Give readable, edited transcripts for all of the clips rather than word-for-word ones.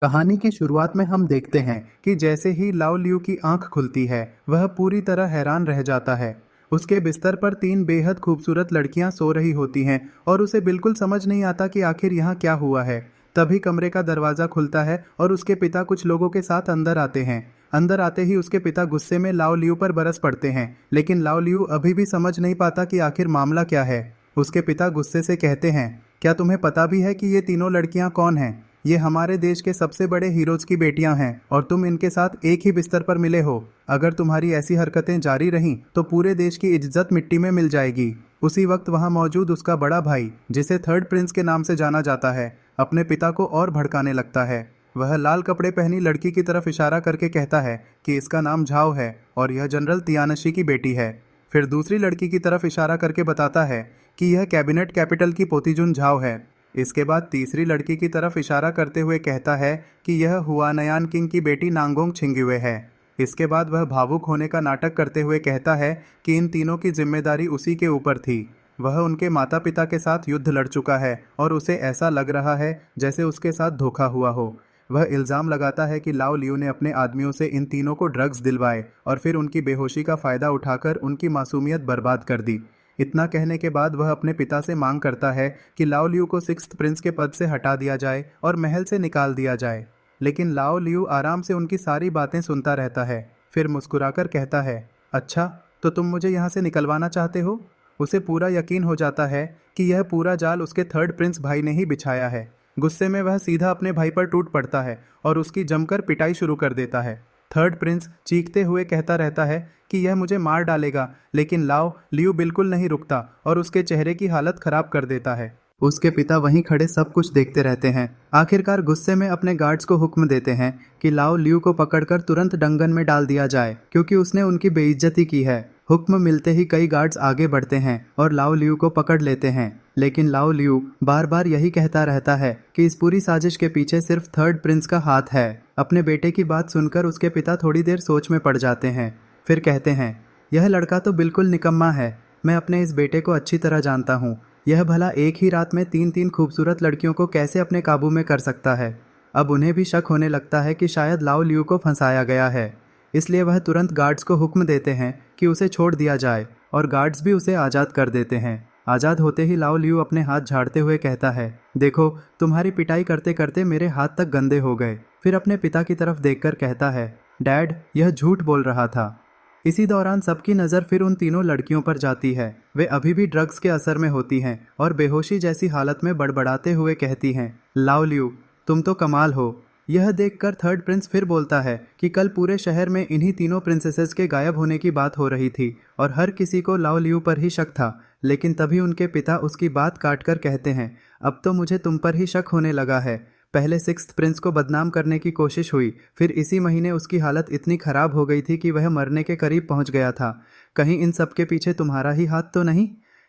कहानी की शुरुआत में हम देखते हैं कि जैसे ही लाओ लियू की आंख खुलती है वह पूरी तरह हैरान रह जाता है। उसके बिस्तर पर तीन बेहद खूबसूरत लड़कियां सो रही होती हैं और उसे बिल्कुल समझ नहीं आता कि आखिर यहाँ क्या हुआ है। तभी कमरे का दरवाज़ा खुलता है और उसके पिता कुछ लोगों के साथ अंदर आते हैं। अंदर आते ही उसके पिता गुस्से में लाओ लियू पर बरस पड़ते हैं, लेकिन लाओ लियू अभी भी समझ नहीं पाता कि आखिर मामला क्या है। उसके पिता गुस्से से कहते हैं, क्या तुम्हें पता भी है कि ये तीनों लड़कियां कौन हैं? ये हमारे देश के सबसे बड़े हीरोज की बेटियां हैं और तुम इनके साथ एक ही बिस्तर पर मिले हो। अगर तुम्हारी ऐसी हरकतें जारी रहीं तो पूरे देश की इज्जत मिट्टी में मिल जाएगी। उसी वक्त वहां मौजूद उसका बड़ा भाई, जिसे थर्ड प्रिंस के नाम से जाना जाता है, अपने पिता को और भड़काने लगता है। वह लाल कपड़े पहनी लड़की की तरफ इशारा करके कहता है कि इसका नाम झाओ है और यह जनरल तियानशी की बेटी है। फिर दूसरी लड़की की तरफ इशारा करके बताता है कि यह कैबिनेट कैपिटल की पोतीजुन झाओ है। इसके बाद तीसरी लड़की की तरफ इशारा करते हुए कहता है कि यह हुआनयान किंग की बेटी नांगोंग छिंगुए है। इसके बाद वह भावुक होने का नाटक करते हुए कहता है कि इन तीनों की जिम्मेदारी उसी के ऊपर थी। वह उनके माता पिता के साथ युद्ध लड़ चुका है और उसे ऐसा लग रहा है जैसे उसके साथ धोखा हुआ हो। वह इल्ज़ाम लगाता है कि लाओ लियू ने अपने आदमियों से इन तीनों को ड्रग्स दिलवाए और फिर उनकी बेहोशी का फ़ायदा उठाकर उनकी मासूमियत बर्बाद कर दी। इतना कहने के बाद वह अपने पिता से मांग करता है कि लाओ लियू को सिक्स्थ प्रिंस के पद से हटा दिया जाए और महल से निकाल दिया जाए। लेकिन लाओ लियू आराम से उनकी सारी बातें सुनता रहता है। फिर मुस्कुराकर कहता है, अच्छा, तो तुम मुझे यहाँ से निकलवाना चाहते हो? उसे पूरा यकीन हो जाता है कि यह पूरा जाल उसके थर्ड प्रिंस भाई ने ही बिछाया है। गुस्से में वह सीधा अपने भाई पर टूट पड़ता है और उसकी जमकर पिटाई शुरू कर देता है। थर्ड प्रिंस चीखते हुए कहता रहता है कि यह मुझे मार डालेगा, लेकिन लाओ लियू बिल्कुल नहीं रुकता और उसके चेहरे की हालत खराब कर देता है। उसके पिता वहीं खड़े सब कुछ देखते रहते हैं। आखिरकार गुस्से में अपने गार्ड्स को हुक्म देते हैं कि लाओ लियू को पकड़कर तुरंत डंगन में डाल दिया जाए, क्योंकि उसने उनकी बेइज्जती की है। हुक्म मिलते ही कई गार्ड्स आगे बढ़ते हैं और लाओ लियू को पकड़ लेते हैं, लेकिन लाओ लियू बार बार यही कहता रहता है कि इस पूरी साजिश के पीछे सिर्फ थर्ड प्रिंस का हाथ है। अपने बेटे की बात सुनकर उसके पिता थोड़ी देर सोच में पड़ जाते हैं। फिर कहते हैं, यह लड़का तो बिल्कुल निकम्मा है। मैं अपने इस बेटे को अच्छी तरह जानता हूँ। यह भला एक ही रात में तीन तीन खूबसूरत लड़कियों को कैसे अपने काबू में कर सकता है। अब उन्हें भी शक होने लगता है कि शायद लाओ लियू को फंसाया गया है। इसलिए वह तुरंत गार्ड्स को हुक्म देते हैं कि उसे छोड़ दिया जाए और गार्ड्स भी उसे आज़ाद कर देते हैं। आज़ाद होते ही लाओ लियू अपने हाथ झाड़ते हुए कहता है, देखो, तुम्हारी पिटाई करते करते मेरे हाथ तक गंदे हो गए। फिर अपने पिता की तरफ देखकर कहता है, डैड, यह झूठ बोल रहा था। इसी दौरान सबकी नज़र फिर उन तीनों लड़कियों पर जाती है। वे अभी भी ड्रग्स के असर में होती हैं और बेहोशी जैसी हालत में बड़बड़ाते हुए कहती हैं, लाओ लियू, तुम तो कमाल हो। यह देखकर थर्ड प्रिंस फिर बोलता है कि कल पूरे शहर में इन्हीं तीनों प्रिंसेसेस के गायब होने की बात हो रही थी और हर किसी को लाओ लियू पर ही शक था। लेकिन तभी उनके पिता उसकी बात काटकर कहते हैं, अब तो मुझे तुम पर ही शक होने लगा है। पहले सिक्स्थ प्रिंस को बदनाम करने की कोशिश हुई, फिर इसी महीने उसकी हालत इतनी खराब हो गई थी कि वह मरने के करीब पहुंच गया था। कहीं इन सब के पीछे तुम्हारा ही हाथ तो नहीं?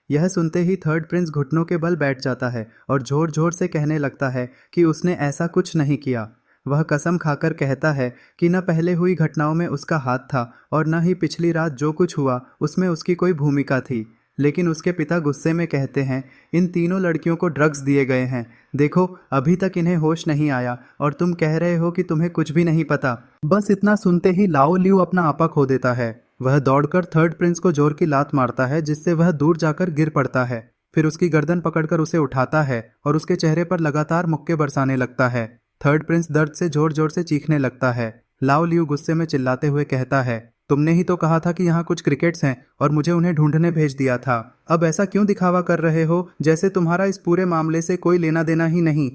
यह सुनते ही थर्ड प्रिंस घुटनों के बल बैठ जाता है और जोर जोर से कहने लगता है कि उसने ऐसा कुछ नहीं किया। वह कसम खाकर कहता है कि न पहले हुई घटनाओं में उसका हाथ था और न ही पिछली रात जो कुछ हुआ उसमें उसकी कोई भूमिका थी। लेकिन उसके पिता गुस्से में कहते हैं, इन तीनों लड़कियों को ड्रग्स दिए गए हैं। देखो, अभी तक इन्हें होश नहीं आया और तुम कह रहे हो कि तुम्हें कुछ भी नहीं पता। बस इतना सुनते ही लाओ लियू अपना आपा खो देता है। वह दौड़कर थर्ड प्रिंस को जोर की लात मारता है, जिससे वह दूर जाकर गिर पड़ता है। फिर उसकी गर्दन पकड़कर उसे उठाता है और उसके चेहरे पर लगातार मुक्के बरसाने लगता है। थर्ड प्रिंस दर्द से जोर जोर से चीखने लगता है। लाओ लियू गुस्से में चिल्लाते हुए कहता है, तुमने ही तो कहा था कि यहाँ कुछ क्रिकेट्स हैं और मुझे उन्हें ढूंढने भेज दिया था। अब ऐसा क्यों दिखावा कर रहे हो जैसे तुम्हारा इस पूरे मामले से कोई लेना देना ही नहीं।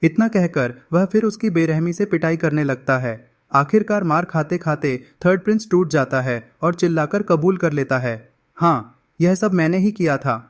इतना कहकर वह फिर उसकी बेरहमी से पिटाई करने लगता है। आखिरकार मार खाते खाते थर्ड प्रिंस टूट जाता है और चिल्लाकर कबूल कर लेता है, हाँ, यह सब मैंने ही किया था।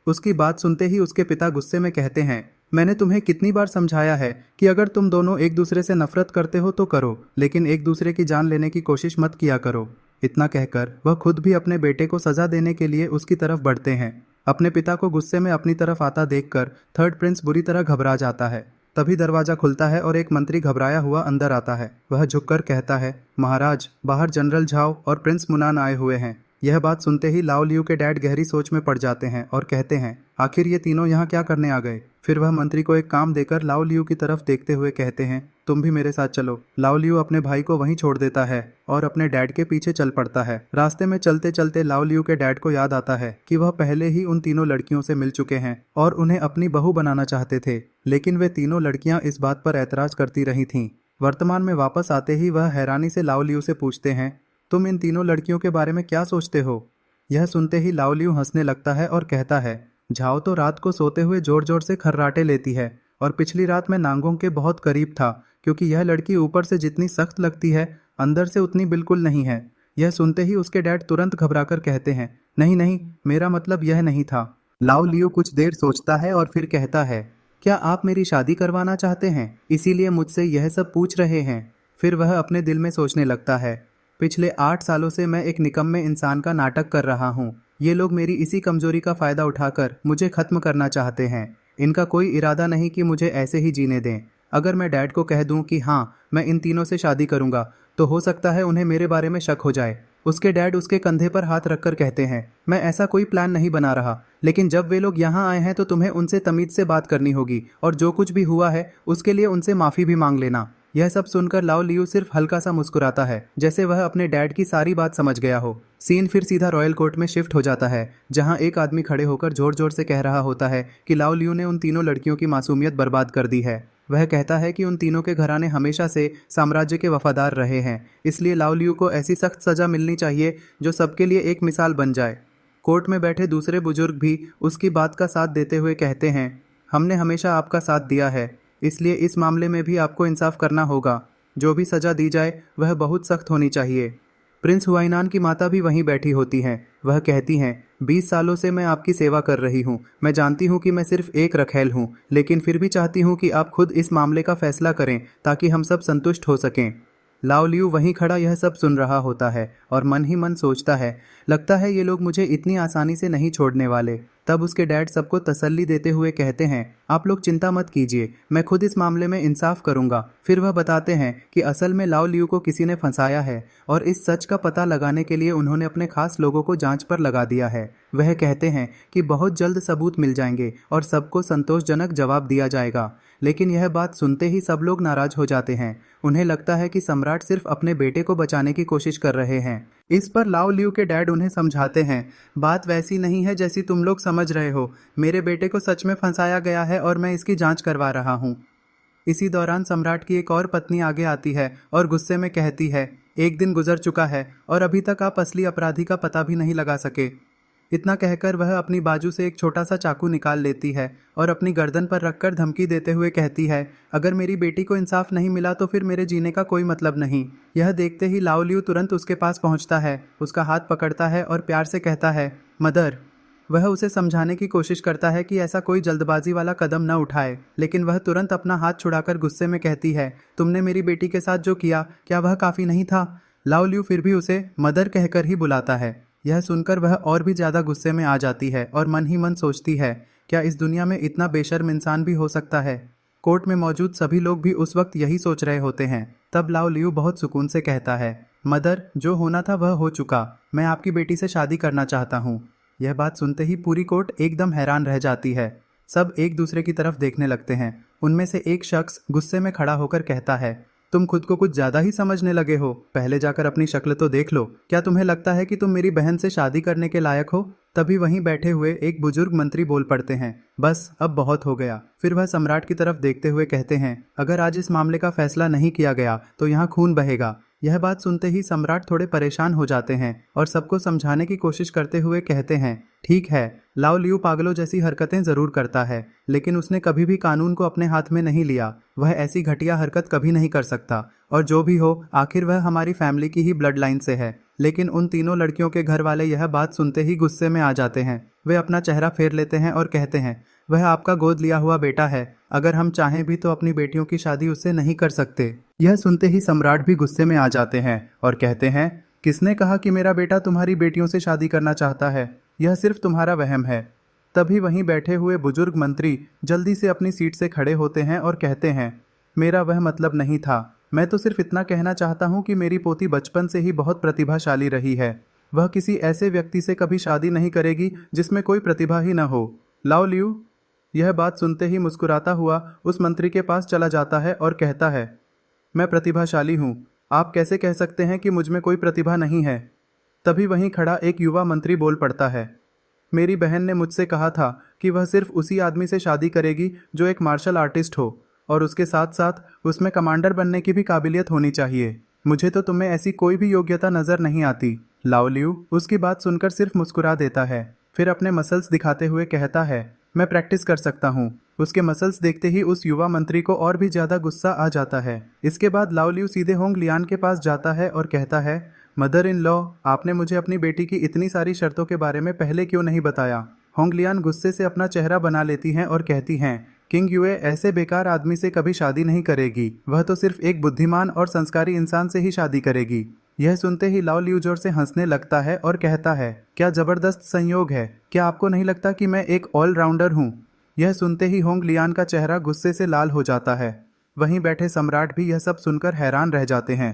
उसकी बात सुनते ही उसके पिता गुस्से में कहते हैं, मैंने तुम्हें कितनी बार समझाया है कि अगर तुम दोनों एक दूसरे से नफरत करते हो तो करो, लेकिन एक दूसरे की जान लेने की कोशिश मत किया करो। इतना कहकर वह खुद भी अपने बेटे को सजा देने के लिए उसकी तरफ बढ़ते हैं। अपने पिता को गुस्से में अपनी तरफ आता देखकर थर्ड प्रिंस बुरी तरह घबरा जाता है। तभी दरवाजा खुलता है और एक मंत्री घबराया हुआ अंदर आता है। वह झुककर कहता है, महाराज, बाहर जनरल झाओ और प्रिंस मुनान आए हुए हैं। यह बात सुनते ही लाओ लियू के डैड गहरी सोच में पड़ जाते हैं और कहते हैं, आखिर ये तीनों यहाँ क्या करने आ गए। फिर वह मंत्री को एक काम देकर लाओ लियू की तरफ देखते हुए कहते हैं, तुम भी मेरे साथ चलो। लाओ लियू अपने भाई को वहीं छोड़ देता है और अपने डैड के पीछे चल पड़ता है। रास्ते में चलते चलते लाओ लियू के डैड को याद आता है कि वह पहले ही उन तीनों लड़कियों से मिल चुके हैं और उन्हें अपनी बहू बनाना चाहते थे, लेकिन वे तीनों लड़कियां इस बात पर ऐतराज करती रही थीं। वर्तमान में वापस आते ही वह हैरानी से लाओ लियू से पूछते हैं, तुम इन तीनों लड़कियों के बारे में क्या सोचते हो। यह सुनते ही लाओ लियू हंसने लगता है और कहता है, झाओ तो रात को सोते हुए जोर जोर से खर्राटे लेती है और पिछली रात मैं नांगों के बहुत करीब था, क्योंकि यह लड़की ऊपर से जितनी सख्त लगती है अंदर से उतनी बिल्कुल नहीं है। यह सुनते ही उसके डैड तुरंत घबराकर कहते हैं, नहीं नहीं, मेरा मतलब यह नहीं था। लाओ लियू कुछ देर सोचता है और फिर कहता है, क्या आप मेरी शादी करवाना चाहते हैं, इसीलिए मुझसे यह सब पूछ रहे हैं। फिर वह अपने दिल में सोचने लगता है, पिछले 8 सालों से मैं एक निकम्मे इंसान का नाटक कर रहा हूँ। ये लोग मेरी इसी कमजोरी का फ़ायदा उठाकर मुझे ख़त्म करना चाहते हैं। इनका कोई इरादा नहीं कि मुझे ऐसे ही जीने दें। अगर मैं डैड को कह दूं कि हाँ, मैं इन तीनों से शादी करूंगा, तो हो सकता है उन्हें मेरे बारे में शक हो जाए। उसके डैड उसके कंधे पर हाथ रखकर कहते हैं, मैं ऐसा कोई प्लान नहीं बना रहा, लेकिन जब वे लोग यहाँ आए हैं तो तुम्हें उनसे तमीज़ से बात करनी होगी और जो कुछ भी हुआ है उसके लिए उनसे माफ़ी भी मांग लेना। यह सब सुनकर लाओ लियू सिर्फ हल्का सा मुस्कुराता है, जैसे वह अपने डैड की सारी बात समझ गया हो। सीन फिर सीधा रॉयल कोर्ट में शिफ्ट हो जाता है, जहां एक आदमी खड़े होकर जोर जोर से कह रहा होता है कि लाओ लियू ने उन तीनों लड़कियों की मासूमियत बर्बाद कर दी है। वह कहता है कि उन तीनों के घराने हमेशा से साम्राज्य के वफादार रहे हैं, इसलिए लाओ लियू को ऐसी सख्त सज़ा मिलनी चाहिए जो सबके लिए एक मिसाल बन जाए। कोर्ट में बैठे दूसरे बुजुर्ग भी उसकी बात का साथ देते हुए कहते हैं, हमने हमेशा आपका साथ दिया है, इसलिए इस मामले में भी आपको इंसाफ करना होगा। जो भी सज़ा दी जाए वह बहुत सख्त होनी चाहिए। प्रिंस हुआइनान की माता भी वहीं बैठी होती हैं। वह कहती हैं, 20 सालों से मैं आपकी सेवा कर रही हूँ। मैं जानती हूँ कि मैं सिर्फ एक रखैल हूँ, लेकिन फिर भी चाहती हूँ कि आप खुद इस मामले का फैसला करें ताकि हम सब संतुष्ट हो सकें। लाओ लियू वहीं खड़ा यह सब सुन रहा होता है और मन ही मन सोचता है, लगता है ये लोग मुझे इतनी आसानी से नहीं छोड़ने वाले। तब उसके डैड सबको तसल्ली देते हुए कहते हैं, आप लोग चिंता मत कीजिए, मैं खुद इस मामले में इंसाफ करूंगा। फिर वह बताते हैं कि असल में लाओ लियू को किसी ने फंसाया है और इस सच का पता लगाने के लिए उन्होंने अपने खास लोगों को जांच पर लगा दिया है। वह कहते हैं कि बहुत जल्द सबूत मिल जाएंगे और सबको संतोषजनक जवाब दिया जाएगा। लेकिन यह बात सुनते ही सब लोग नाराज हो जाते हैं। उन्हें लगता है कि सम्राट सिर्फ अपने बेटे को बचाने की कोशिश कर रहे हैं। इस पर लाओ लियू के डैड उन्हें समझाते हैं, बात वैसी नहीं है जैसी तुम लोग समझ रहे हो। मेरे बेटे को सच में फंसाया गया है और मैं इसकी जांच करवा रहा हूँ। इसी दौरान सम्राट की एक और पत्नी आगे आती है और गुस्से में कहती है, एक दिन गुजर चुका है और अभी तक आप असली अपराधी का पता भी नहीं लगा सके। इतना कहकर वह अपनी बाजू से एक छोटा सा चाकू निकाल लेती है और अपनी गर्दन पर रखकर धमकी देते हुए कहती है, अगर मेरी बेटी को इंसाफ नहीं मिला तो फिर मेरे जीने का कोई मतलब नहीं। यह देखते ही लाओ लियू तुरंत उसके पास पहुंचता है, उसका हाथ पकड़ता है और प्यार से कहता है, मदर। वह उसे समझाने की कोशिश करता है कि ऐसा कोई जल्दबाजी वाला कदम न उठाए, लेकिन वह तुरंत अपना हाथ छुड़ाकर गुस्से में कहती है, तुमने मेरी बेटी के साथ जो किया, क्या वह काफ़ी नहीं था। लाओ लियू फिर भी उसे मदर कहकर ही बुलाता है। यह सुनकर वह और भी ज़्यादा गुस्से में आ जाती है और मन ही मन सोचती है, क्या इस दुनिया में इतना बेशर्म इंसान भी हो सकता है। कोर्ट में मौजूद सभी लोग भी उस वक्त यही सोच रहे होते हैं। तब लाओ लियू बहुत सुकून से कहता है, मदर, जो होना था वह हो चुका, मैं आपकी बेटी से शादी करना चाहता हूँ। यह बात सुनते ही पूरी कोर्ट एकदम हैरान रह जाती है। सब एक दूसरे की तरफ देखने लगते हैं। उनमें से एक शख्स गुस्से में खड़ा होकर कहता है, तुम खुद को कुछ ज़्यादा ही समझने लगे हो, पहले जाकर अपनी शक्ल तो देख लो। क्या तुम्हें लगता है कि तुम मेरी बहन से शादी करने के लायक हो। तभी वहीं बैठे हुए एक बुजुर्ग मंत्री बोल पड़ते हैं, बस अब बहुत हो गया। फिर वह सम्राट की तरफ देखते हुए कहते हैं, अगर आज इस मामले का फैसला नहीं किया गया तो यहाँ खून बहेगा। यह बात सुनते ही सम्राट थोड़े परेशान हो जाते हैं और सबको समझाने की कोशिश करते हुए कहते हैं, ठीक है, लाओ लियू पागलों जैसी हरकतें ज़रूर करता है, लेकिन उसने कभी भी कानून को अपने हाथ में नहीं लिया। वह ऐसी घटिया हरकत कभी नहीं कर सकता, और जो भी हो, आखिर वह हमारी फैमिली की ही ब्लड लाइन से है। लेकिन उन तीनों लड़कियों के घर वाले यह बात सुनते ही गुस्से में आ जाते हैं। वे अपना चेहरा फेर लेते हैं और कहते हैं, वह आपका गोद लिया हुआ बेटा है, अगर हम चाहें भी तो अपनी बेटियों की शादी उससे नहीं कर सकते। यह सुनते ही सम्राट भी गुस्से में आ जाते हैं और कहते हैं, किसने कहा कि मेरा बेटा तुम्हारी बेटियों से शादी करना चाहता है, यह सिर्फ तुम्हारा वहम है। तभी वहीं बैठे हुए बुजुर्ग मंत्री जल्दी से अपनी सीट से खड़े होते हैं और कहते हैं, मेरा वह मतलब नहीं था, मैं तो सिर्फ इतना कहना चाहता हूँ कि मेरी पोती बचपन से ही बहुत प्रतिभाशाली रही है। वह किसी ऐसे व्यक्ति से कभी शादी नहीं करेगी जिसमें कोई प्रतिभा ही न हो। लाओ लियू यह बात सुनते ही मुस्कुराता हुआ उस मंत्री के पास चला जाता है और कहता है, मैं प्रतिभाशाली हूँ, आप कैसे कह सकते हैं कि मुझ में कोई प्रतिभा नहीं है। तभी वहीं खड़ा एक युवा मंत्री बोल पड़ता है, मेरी बहन ने मुझसे कहा था कि वह सिर्फ उसी आदमी से शादी करेगी जो एक मार्शल आर्टिस्ट हो और उसके साथ साथ उसमें कमांडर बनने की भी काबिलियत होनी चाहिए। मुझे तो तुम्हें ऐसी कोई भी योग्यता नजर नहीं आती। लाओ लियू उसकी बात सुनकर सिर्फ मुस्कुरा देता है, फिर अपने मसल्स दिखाते हुए कहता है, मैं प्रैक्टिस कर सकता हूँ। उसके मसल्स देखते ही उस युवा मंत्री को और भी ज्यादा गुस्सा आ जाता है। इसके बाद लाओ लियू सीधे होंग लियान के पास जाता है और कहता है, मदर इन लॉ, आपने मुझे अपनी बेटी की इतनी सारी शर्तों के बारे में पहले क्यों नहीं बताया। होंग लियान गुस्से से अपना चेहरा बना लेती हैं और कहती हैं, किंग युए ऐसे बेकार आदमी से कभी शादी नहीं करेगी, वह तो सिर्फ एक बुद्धिमान और संस्कारी इंसान से ही शादी करेगी। यह सुनते ही लाओ लियू जोर से हंसने लगता है और कहता है, क्या जबरदस्त संयोग है, क्या आपको नहीं लगता कि मैं एक ऑलराउंडर हूँ। यह सुनते ही होंग लियान का चेहरा गुस्से से लाल हो जाता है। वहीं बैठे सम्राट भी यह सब सुनकर हैरान रह जाते हैं।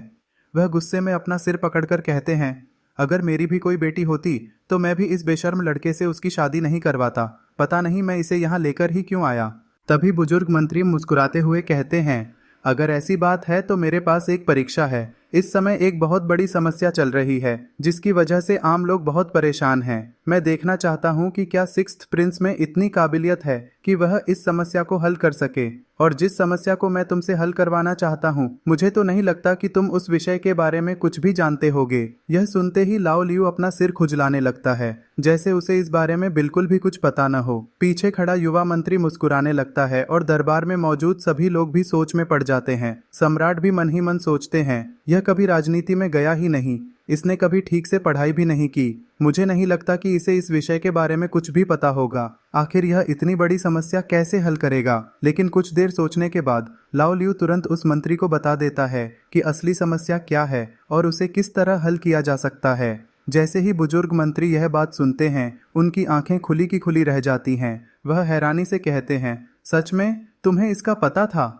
वह गुस्से में अपना सिर पकड़कर कहते हैं, अगर मेरी भी कोई बेटी होती तो मैं भी इस बेशर्म लड़के से उसकी शादी नहीं करवाता। पता नहीं मैं इसे यहाँ लेकर ही क्यों आया। तभी बुजुर्ग मंत्री मुस्कुराते हुए कहते हैं, अगर ऐसी बात है तो मेरे पास एक परीक्षा है। इस समय एक बहुत बड़ी समस्या चल रही है जिसकी वजह से आम लोग बहुत परेशान हैं। मैं देखना चाहता हूं कि क्या सिक्स्थ प्रिंस में इतनी काबिलियत है कि वह इस समस्या को हल कर सके, और जिस समस्या को मैं तुमसे हल करवाना चाहता हूं, मुझे तो नहीं लगता कि तुम उस विषय के बारे में कुछ भी जानते होगे। यह सुनते ही लाओ लियू अपना सिर खुजलाने लगता है, जैसे उसे इस बारे में बिल्कुल भी कुछ पता न हो। पीछे खड़ा युवा मंत्री मुस्कुराने लगता है और दरबार में मौजूद सभी लोग भी सोच में पड़ जाते हैं। सम्राट भी मन ही मन सोचते हैं, यह कभी राजनीति में गया ही नहीं, इसने कभी ठीक से पढ़ाई भी नहीं की, मुझे नहीं लगता कि इसे इस विषय के बारे में कुछ भी पता होगा। आखिर यह इतनी बड़ी समस्या कैसे हल करेगा। लेकिन कुछ देर सोचने के बाद लाओ लियू तुरंत उस मंत्री को बता देता है कि असली समस्या क्या है और उसे किस तरह हल किया जा सकता है। जैसे ही बुजुर्ग मंत्री यह बात सुनते हैं, उनकी आंखें खुली की खुली रह जाती हैं। वह हैरानी से कहते हैं, सच में तुम्हें इसका पता था।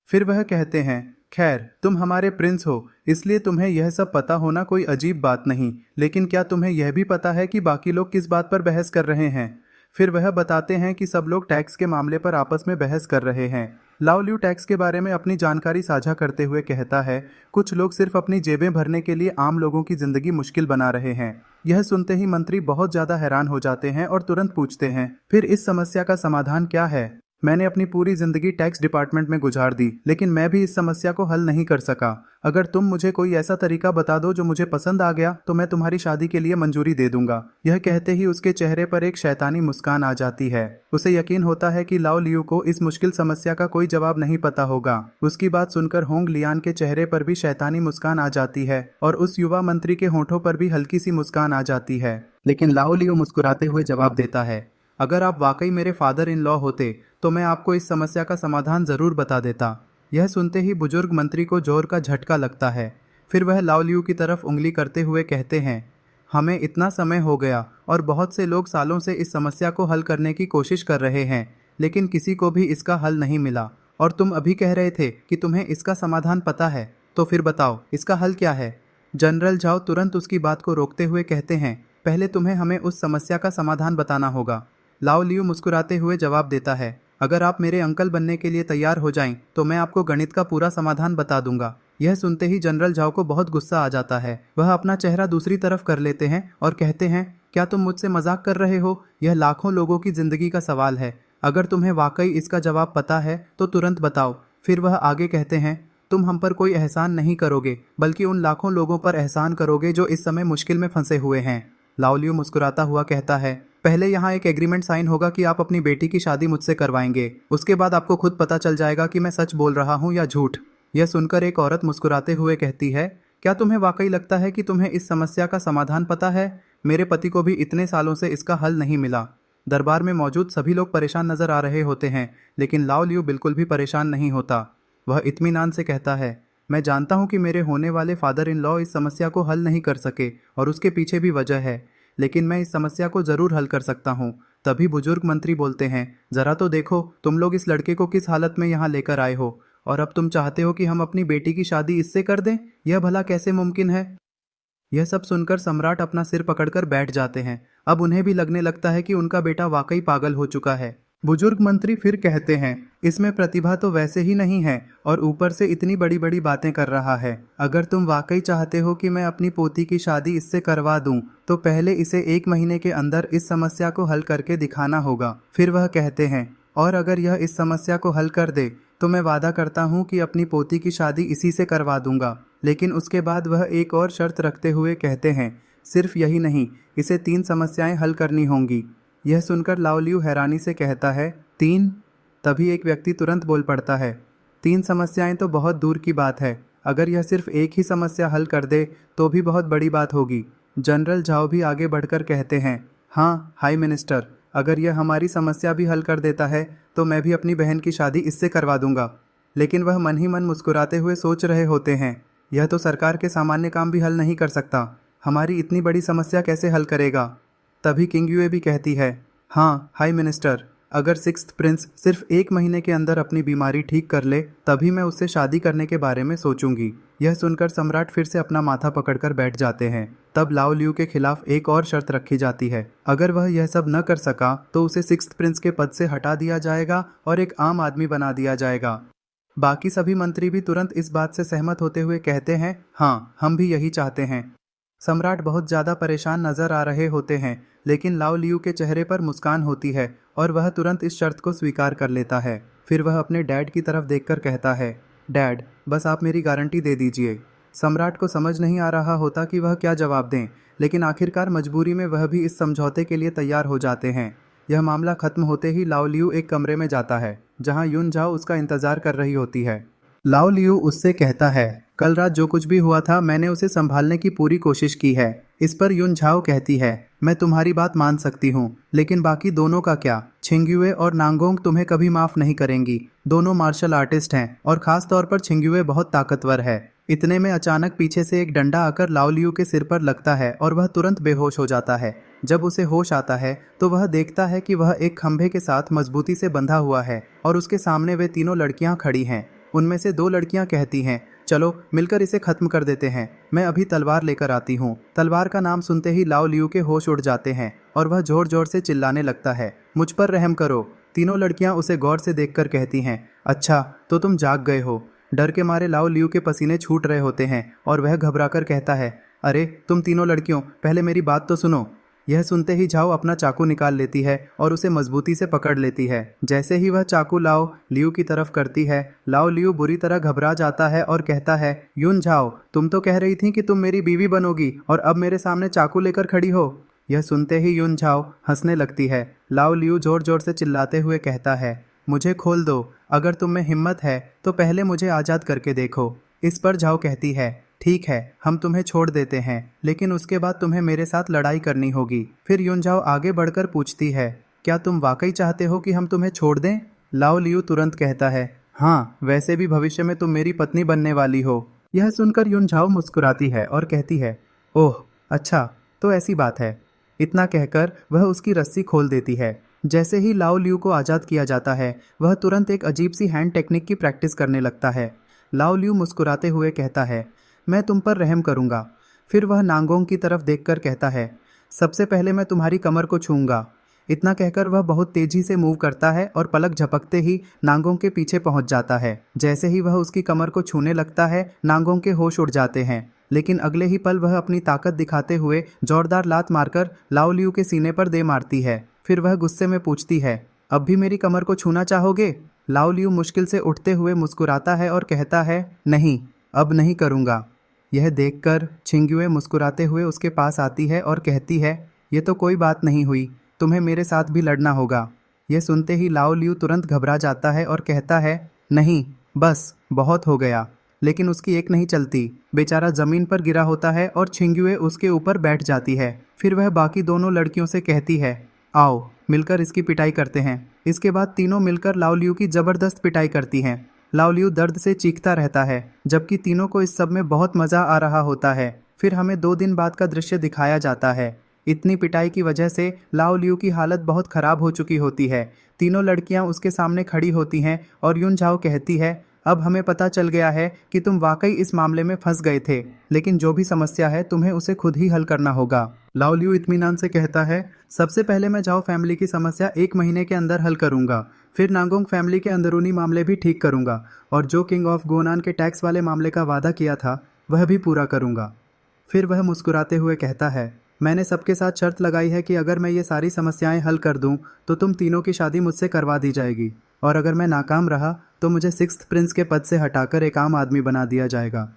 फिर वह कहते हैं, खैर तुम हमारे प्रिंस हो इसलिए तुम्हें यह सब पता होना कोई अजीब बात नहीं, लेकिन क्या तुम्हें यह भी पता है कि बाकी लोग किस बात पर बहस कर रहे हैं। फिर वह बताते हैं कि सब लोग टैक्स के मामले पर आपस में बहस कर रहे हैं। लाओ लियू टैक्स के बारे में अपनी जानकारी साझा करते हुए कहता है, कुछ लोग सिर्फ अपनी जेबें भरने के लिए आम लोगों की जिंदगी मुश्किल बना रहे हैं। यह सुनते ही मंत्री बहुत ज्यादा हैरान हो जाते हैं और तुरंत पूछते हैं, फिर इस समस्या का समाधान क्या है। मैंने अपनी पूरी जिंदगी टैक्स डिपार्टमेंट में गुजार दी, लेकिन मैं भी इस समस्या को हल नहीं कर सका। अगर तुम मुझे कोई ऐसा तरीका बता दो जो मुझे पसंद आ गया तो मैं तुम्हारी शादी के लिए मंजूरी दे दूंगा। यह कहते ही उसके चेहरे पर एक शैतानी मुस्कान आ जाती है। उसे यकीन होता है कि लाओ लियू को इस मुश्किल समस्या का कोई जवाब नहीं पता होगा। उसकी बात सुनकर होंग लियान के चेहरे पर भी शैतानी मुस्कान आ जाती है और उस युवा मंत्री के होठों पर भी हल्की सी मुस्कान आ जाती है। लेकिन लाओ लियू मुस्कुराते हुए जवाब देता है, अगर आप वाकई मेरे फादर इन लॉ होते तो मैं आपको इस समस्या का समाधान जरूर बता देता। यह सुनते ही बुजुर्ग मंत्री को जोर का झटका लगता है। फिर वह लाओ लियू की तरफ उंगली करते हुए कहते हैं, हमें इतना समय हो गया और बहुत से लोग सालों से इस समस्या को हल करने की कोशिश कर रहे हैं, लेकिन किसी को भी इसका हल नहीं मिला। और तुम अभी कह रहे थे कि तुम्हें इसका समाधान पता है, तो फिर बताओ इसका हल क्या है। जनरल झाओ तुरंत उसकी बात को रोकते हुए कहते हैं, पहले तुम्हें हमें उस समस्या का समाधान बताना होगा। लाओ लियू मुस्कुराते हुए जवाब देता है, अगर आप मेरे अंकल बनने के लिए तैयार हो जाएं तो मैं आपको गणित का पूरा समाधान बता दूंगा। यह सुनते ही जनरल झाओ को बहुत गुस्सा आ जाता है। वह अपना चेहरा दूसरी तरफ कर लेते हैं और कहते हैं, क्या तुम मुझसे मजाक कर रहे हो। यह लाखों लोगों की जिंदगी का सवाल है। अगर तुम्हें वाकई इसका जवाब पता है तो तुरंत बताओ। फिर वह आगे कहते हैं, तुम हम पर कोई एहसान नहीं करोगे, बल्कि उन लाखों लोगों पर एहसान करोगे जो इस समय मुश्किल में फंसे हुए हैं। लाओ लियू मुस्कुराता हुआ कहता है, पहले यहाँ एक एग्रीमेंट साइन होगा कि आप अपनी बेटी की शादी मुझसे करवाएंगे। उसके बाद आपको खुद पता चल जाएगा कि मैं सच बोल रहा हूँ या झूठ। यह सुनकर एक औरत मुस्कुराते हुए कहती है, क्या तुम्हें वाकई लगता है कि तुम्हें इस समस्या का समाधान पता है। मेरे पति को भी इतने सालों से इसका हल नहीं मिला। दरबार में मौजूद सभी लोग परेशान नजर आ रहे होते हैं, लेकिन लाओ लियू बिल्कुल भी परेशान नहीं होता। वह इत्मीनान से कहता है, मैं जानता हूँ कि मेरे होने वाले फादर इन लॉ इस समस्या को हल नहीं कर सके और उसके पीछे भी वजह है, लेकिन मैं इस समस्या को जरूर हल कर सकता हूँ। तभी बुजुर्ग मंत्री बोलते हैं, जरा तो देखो तुम लोग इस लड़के को किस हालत में यहाँ लेकर आए हो, और अब तुम चाहते हो कि हम अपनी बेटी की शादी इससे कर दें। यह भला कैसे मुमकिन है। यह सब सुनकर सम्राट अपना सिर पकड़कर बैठ जाते हैं। अब उन्हें भी लगने लगता है कि उनका बेटा वाकई पागल हो चुका है। बुजुर्ग मंत्री फिर कहते हैं, इसमें प्रतिभा तो वैसे ही नहीं है और ऊपर से इतनी बड़ी बड़ी बातें कर रहा है। अगर तुम वाकई चाहते हो कि मैं अपनी पोती की शादी इससे करवा दूं, तो पहले इसे 1 महीने के अंदर इस समस्या को हल करके दिखाना होगा। फिर वह कहते हैं, और अगर यह इस समस्या को हल कर दे तो मैं वादा करता हूँ कि अपनी पोती की शादी इसी से करवा दूंगा। लेकिन उसके बाद वह एक और शर्त रखते हुए कहते हैं, सिर्फ यही नहीं, इसे 3 समस्याएं हल करनी होंगी। यह सुनकर लाओ लियू हैरानी से कहता है, 3? तभी एक व्यक्ति तुरंत बोल पड़ता है, 3 समस्याएं तो बहुत दूर की बात है। अगर यह सिर्फ एक ही समस्या हल कर दे तो भी बहुत बड़ी बात होगी। जनरल झाओ भी आगे बढ़कर कहते हैं, हाँ हाई मिनिस्टर, अगर यह हमारी समस्या भी हल कर देता है तो मैं भी अपनी बहन की शादी इससे करवा दूंगा। लेकिन वह मन ही मन मुस्कुराते हुए सोच रहे होते हैं, यह तो सरकार के सामान्य काम भी हल नहीं कर सकता, हमारी इतनी बड़ी समस्या कैसे हल करेगा। तभी किंग युए भी कहती है, हाँ हाई मिनिस्टर, अगर 6th प्रिंस सिर्फ 1 महीने के अंदर अपनी बीमारी ठीक कर ले तभी मैं उससे शादी करने के बारे में सोचूंगी। यह सुनकर सम्राट फिर से अपना माथा पकड़कर बैठ जाते हैं। तब लाओ लियू के खिलाफ एक और शर्त रखी जाती है। अगर वह यह सब न कर सका तो उसे 6th प्रिंस के पद से हटा दिया जाएगा और एक आम आदमी बना दिया जाएगा। बाकी सभी मंत्री भी तुरंत इस बात से सहमत होते हुए कहते हैं, हाँ हम भी यही चाहते हैं। सम्राट बहुत ज़्यादा परेशान नजर आ रहे होते हैं, लेकिन लाओ लियू के चेहरे पर मुस्कान होती है और वह तुरंत इस शर्त को स्वीकार कर लेता है। फिर वह अपने डैड की तरफ देखकर कहता है, डैड बस आप मेरी गारंटी दे दीजिए। सम्राट को समझ नहीं आ रहा होता कि वह क्या जवाब दें, लेकिन आखिरकार मजबूरी में वह भी इस समझौते के लिए तैयार हो जाते हैं। यह मामला खत्म होते ही लाओ लियू एक कमरे में जाता है जहाँ युन झाओ उसका इंतजार कर रही होती है। लाओ लियू उससे कहता है, कल रात जो कुछ भी हुआ था मैंने उसे संभालने की पूरी कोशिश की है। इस पर युन झाओ कहती है, मैं तुम्हारी बात मान सकती हूँ, लेकिन बाकी दोनों का क्या? छिंग्युए और नांगोंग तुम्हें कभी माफ नहीं करेंगी। दोनों मार्शल आर्टिस्ट हैं और खास तौर पर छिंग्युए बहुत ताकतवर है। इतने में अचानक पीछे से एक डंडा आकर लाओ लियू के सिर पर लगता है और वह तुरंत बेहोश हो जाता है। जब उसे होश आता है तो वह देखता है कि वह एक खंभे के साथ मजबूती से बंधा हुआ है और उसके सामने वे तीनों लड़कियां खड़ी हैं। उनमें से 2 लड़कियां कहती हैं, चलो मिलकर इसे खत्म कर देते हैं, मैं अभी तलवार लेकर आती हूँ। तलवार का नाम सुनते ही लाओ लियू के होश उड़ जाते हैं और वह जोर जोर से चिल्लाने लगता है, मुझ पर रहम करो। तीनों लड़कियां उसे गौर से देखकर कहती हैं, अच्छा तो तुम जाग गए हो। डर के मारे लाओ लियू के पसीने छूट रहे होते हैं और वह घबराकर कहता है, अरे तुम तीनों लड़कियों पहले मेरी बात तो सुनो। यह सुनते ही झाओ अपना चाकू निकाल लेती है और उसे मजबूती से पकड़ लेती है। जैसे ही वह चाकू लाओ लियू की तरफ करती है, लाओ लियू बुरी तरह घबरा जाता है और कहता है, युन झाओ तुम तो कह रही थी कि तुम मेरी बीवी बनोगी और अब मेरे सामने चाकू लेकर खड़ी हो। यह सुनते ही युन झाओ हंसने लगती है। लाओ लियू जोर जोर से चिल्लाते हुए कहता है, मुझे खोल दो, अगर तुम में हिम्मत है तो पहले मुझे आज़ाद करके देखो। इस पर झाओ कहती है, ठीक है हम तुम्हें छोड़ देते हैं, लेकिन उसके बाद तुम्हें मेरे साथ लड़ाई करनी होगी। फिर युन झाओ आगे बढ़कर पूछती है, क्या तुम वाकई चाहते हो कि हम तुम्हें छोड़ दें? लाओ लियू तुरंत कहता है, हाँ वैसे भी भविष्य में तुम मेरी पत्नी बनने वाली हो। यह सुनकर युन झाओ मुस्कुराती है और कहती है, ओह अच्छा तो ऐसी बात है। इतना कहकर वह उसकी रस्सी खोल देती है। जैसे ही लाओ लियू को आज़ाद किया जाता है वह तुरंत एक अजीब सी हैंड टेक्निक की प्रैक्टिस करने लगता है। लाओ लियू मुस्कुराते हुए कहता है, मैं तुम पर रहम करूंगा। फिर वह नांगोंग की तरफ देखकर कहता है, सबसे पहले मैं तुम्हारी कमर को छूंगा। इतना कहकर वह बहुत तेजी से मूव करता है और पलक झपकते ही नांगोंग के पीछे पहुंच जाता है। जैसे ही वह उसकी कमर को छूने लगता है नांगोंग के होश उड़ जाते हैं, लेकिन अगले ही पल वह अपनी ताकत दिखाते हुए जोरदार लात मारकर लाओ लियू के सीने पर दे मारती है। फिर वह गुस्से में पूछती है, अब भी मेरी कमर को छूना चाहोगे? लाओ लियू मुश्किल से उठते हुए मुस्कुराता है और कहता है, नहीं अब नहीं करूँगा। यह देखकर छिंग्युए मुस्कुराते हुए उसके पास आती है और कहती है, ये तो कोई बात नहीं हुई, तुम्हें मेरे साथ भी लड़ना होगा। यह सुनते ही लाओ लियू तुरंत घबरा जाता है और कहता है, नहीं बस बहुत हो गया। लेकिन उसकी एक नहीं चलती, बेचारा ज़मीन पर गिरा होता है और छिंग्युए उसके ऊपर बैठ जाती है। फिर वह बाकी दोनों लड़कियों से कहती है, आओ मिलकर इसकी पिटाई करते हैं। इसके बाद तीनों मिलकर लाओ लियू की ज़बरदस्त पिटाई करती हैं। लाओ लियू दर्द से चीखता रहता है, जबकि तीनों को इस सब में बहुत मज़ा आ रहा होता है। फिर हमें 2 दिन बाद का दृश्य दिखाया जाता है। इतनी पिटाई की वजह से लाओ लियू की हालत बहुत ख़राब हो चुकी होती है। तीनों लड़कियां उसके सामने खड़ी होती हैं और युन झाओ कहती है, अब हमें पता चल गया है कि तुम वाकई इस मामले में फंस गए थे, लेकिन जो भी समस्या है तुम्हें उसे खुद ही हल करना होगा। लाओ लियू इत्मीनान से कहता है, सबसे पहले मैं जाओ फैमिली की समस्या 1 महीने के अंदर हल करूंगा, फिर नांगोंग फैमिली के अंदरूनी मामले भी ठीक करूंगा, और जो किंग ऑफ गोनान के टैक्स वाले मामले का वादा किया था वह भी पूरा करूंगा। फिर वह मुस्कुराते हुए कहता है, मैंने सबके साथ शर्त लगाई है कि अगर मैं ये सारी समस्याएं हल कर दूं तो तुम तीनों की शादी मुझसे करवा दी जाएगी, और अगर मैं नाकाम रहा तो मुझे 6th प्रिंस के पद से हटाकर एक आम आदमी बना दिया जाएगा।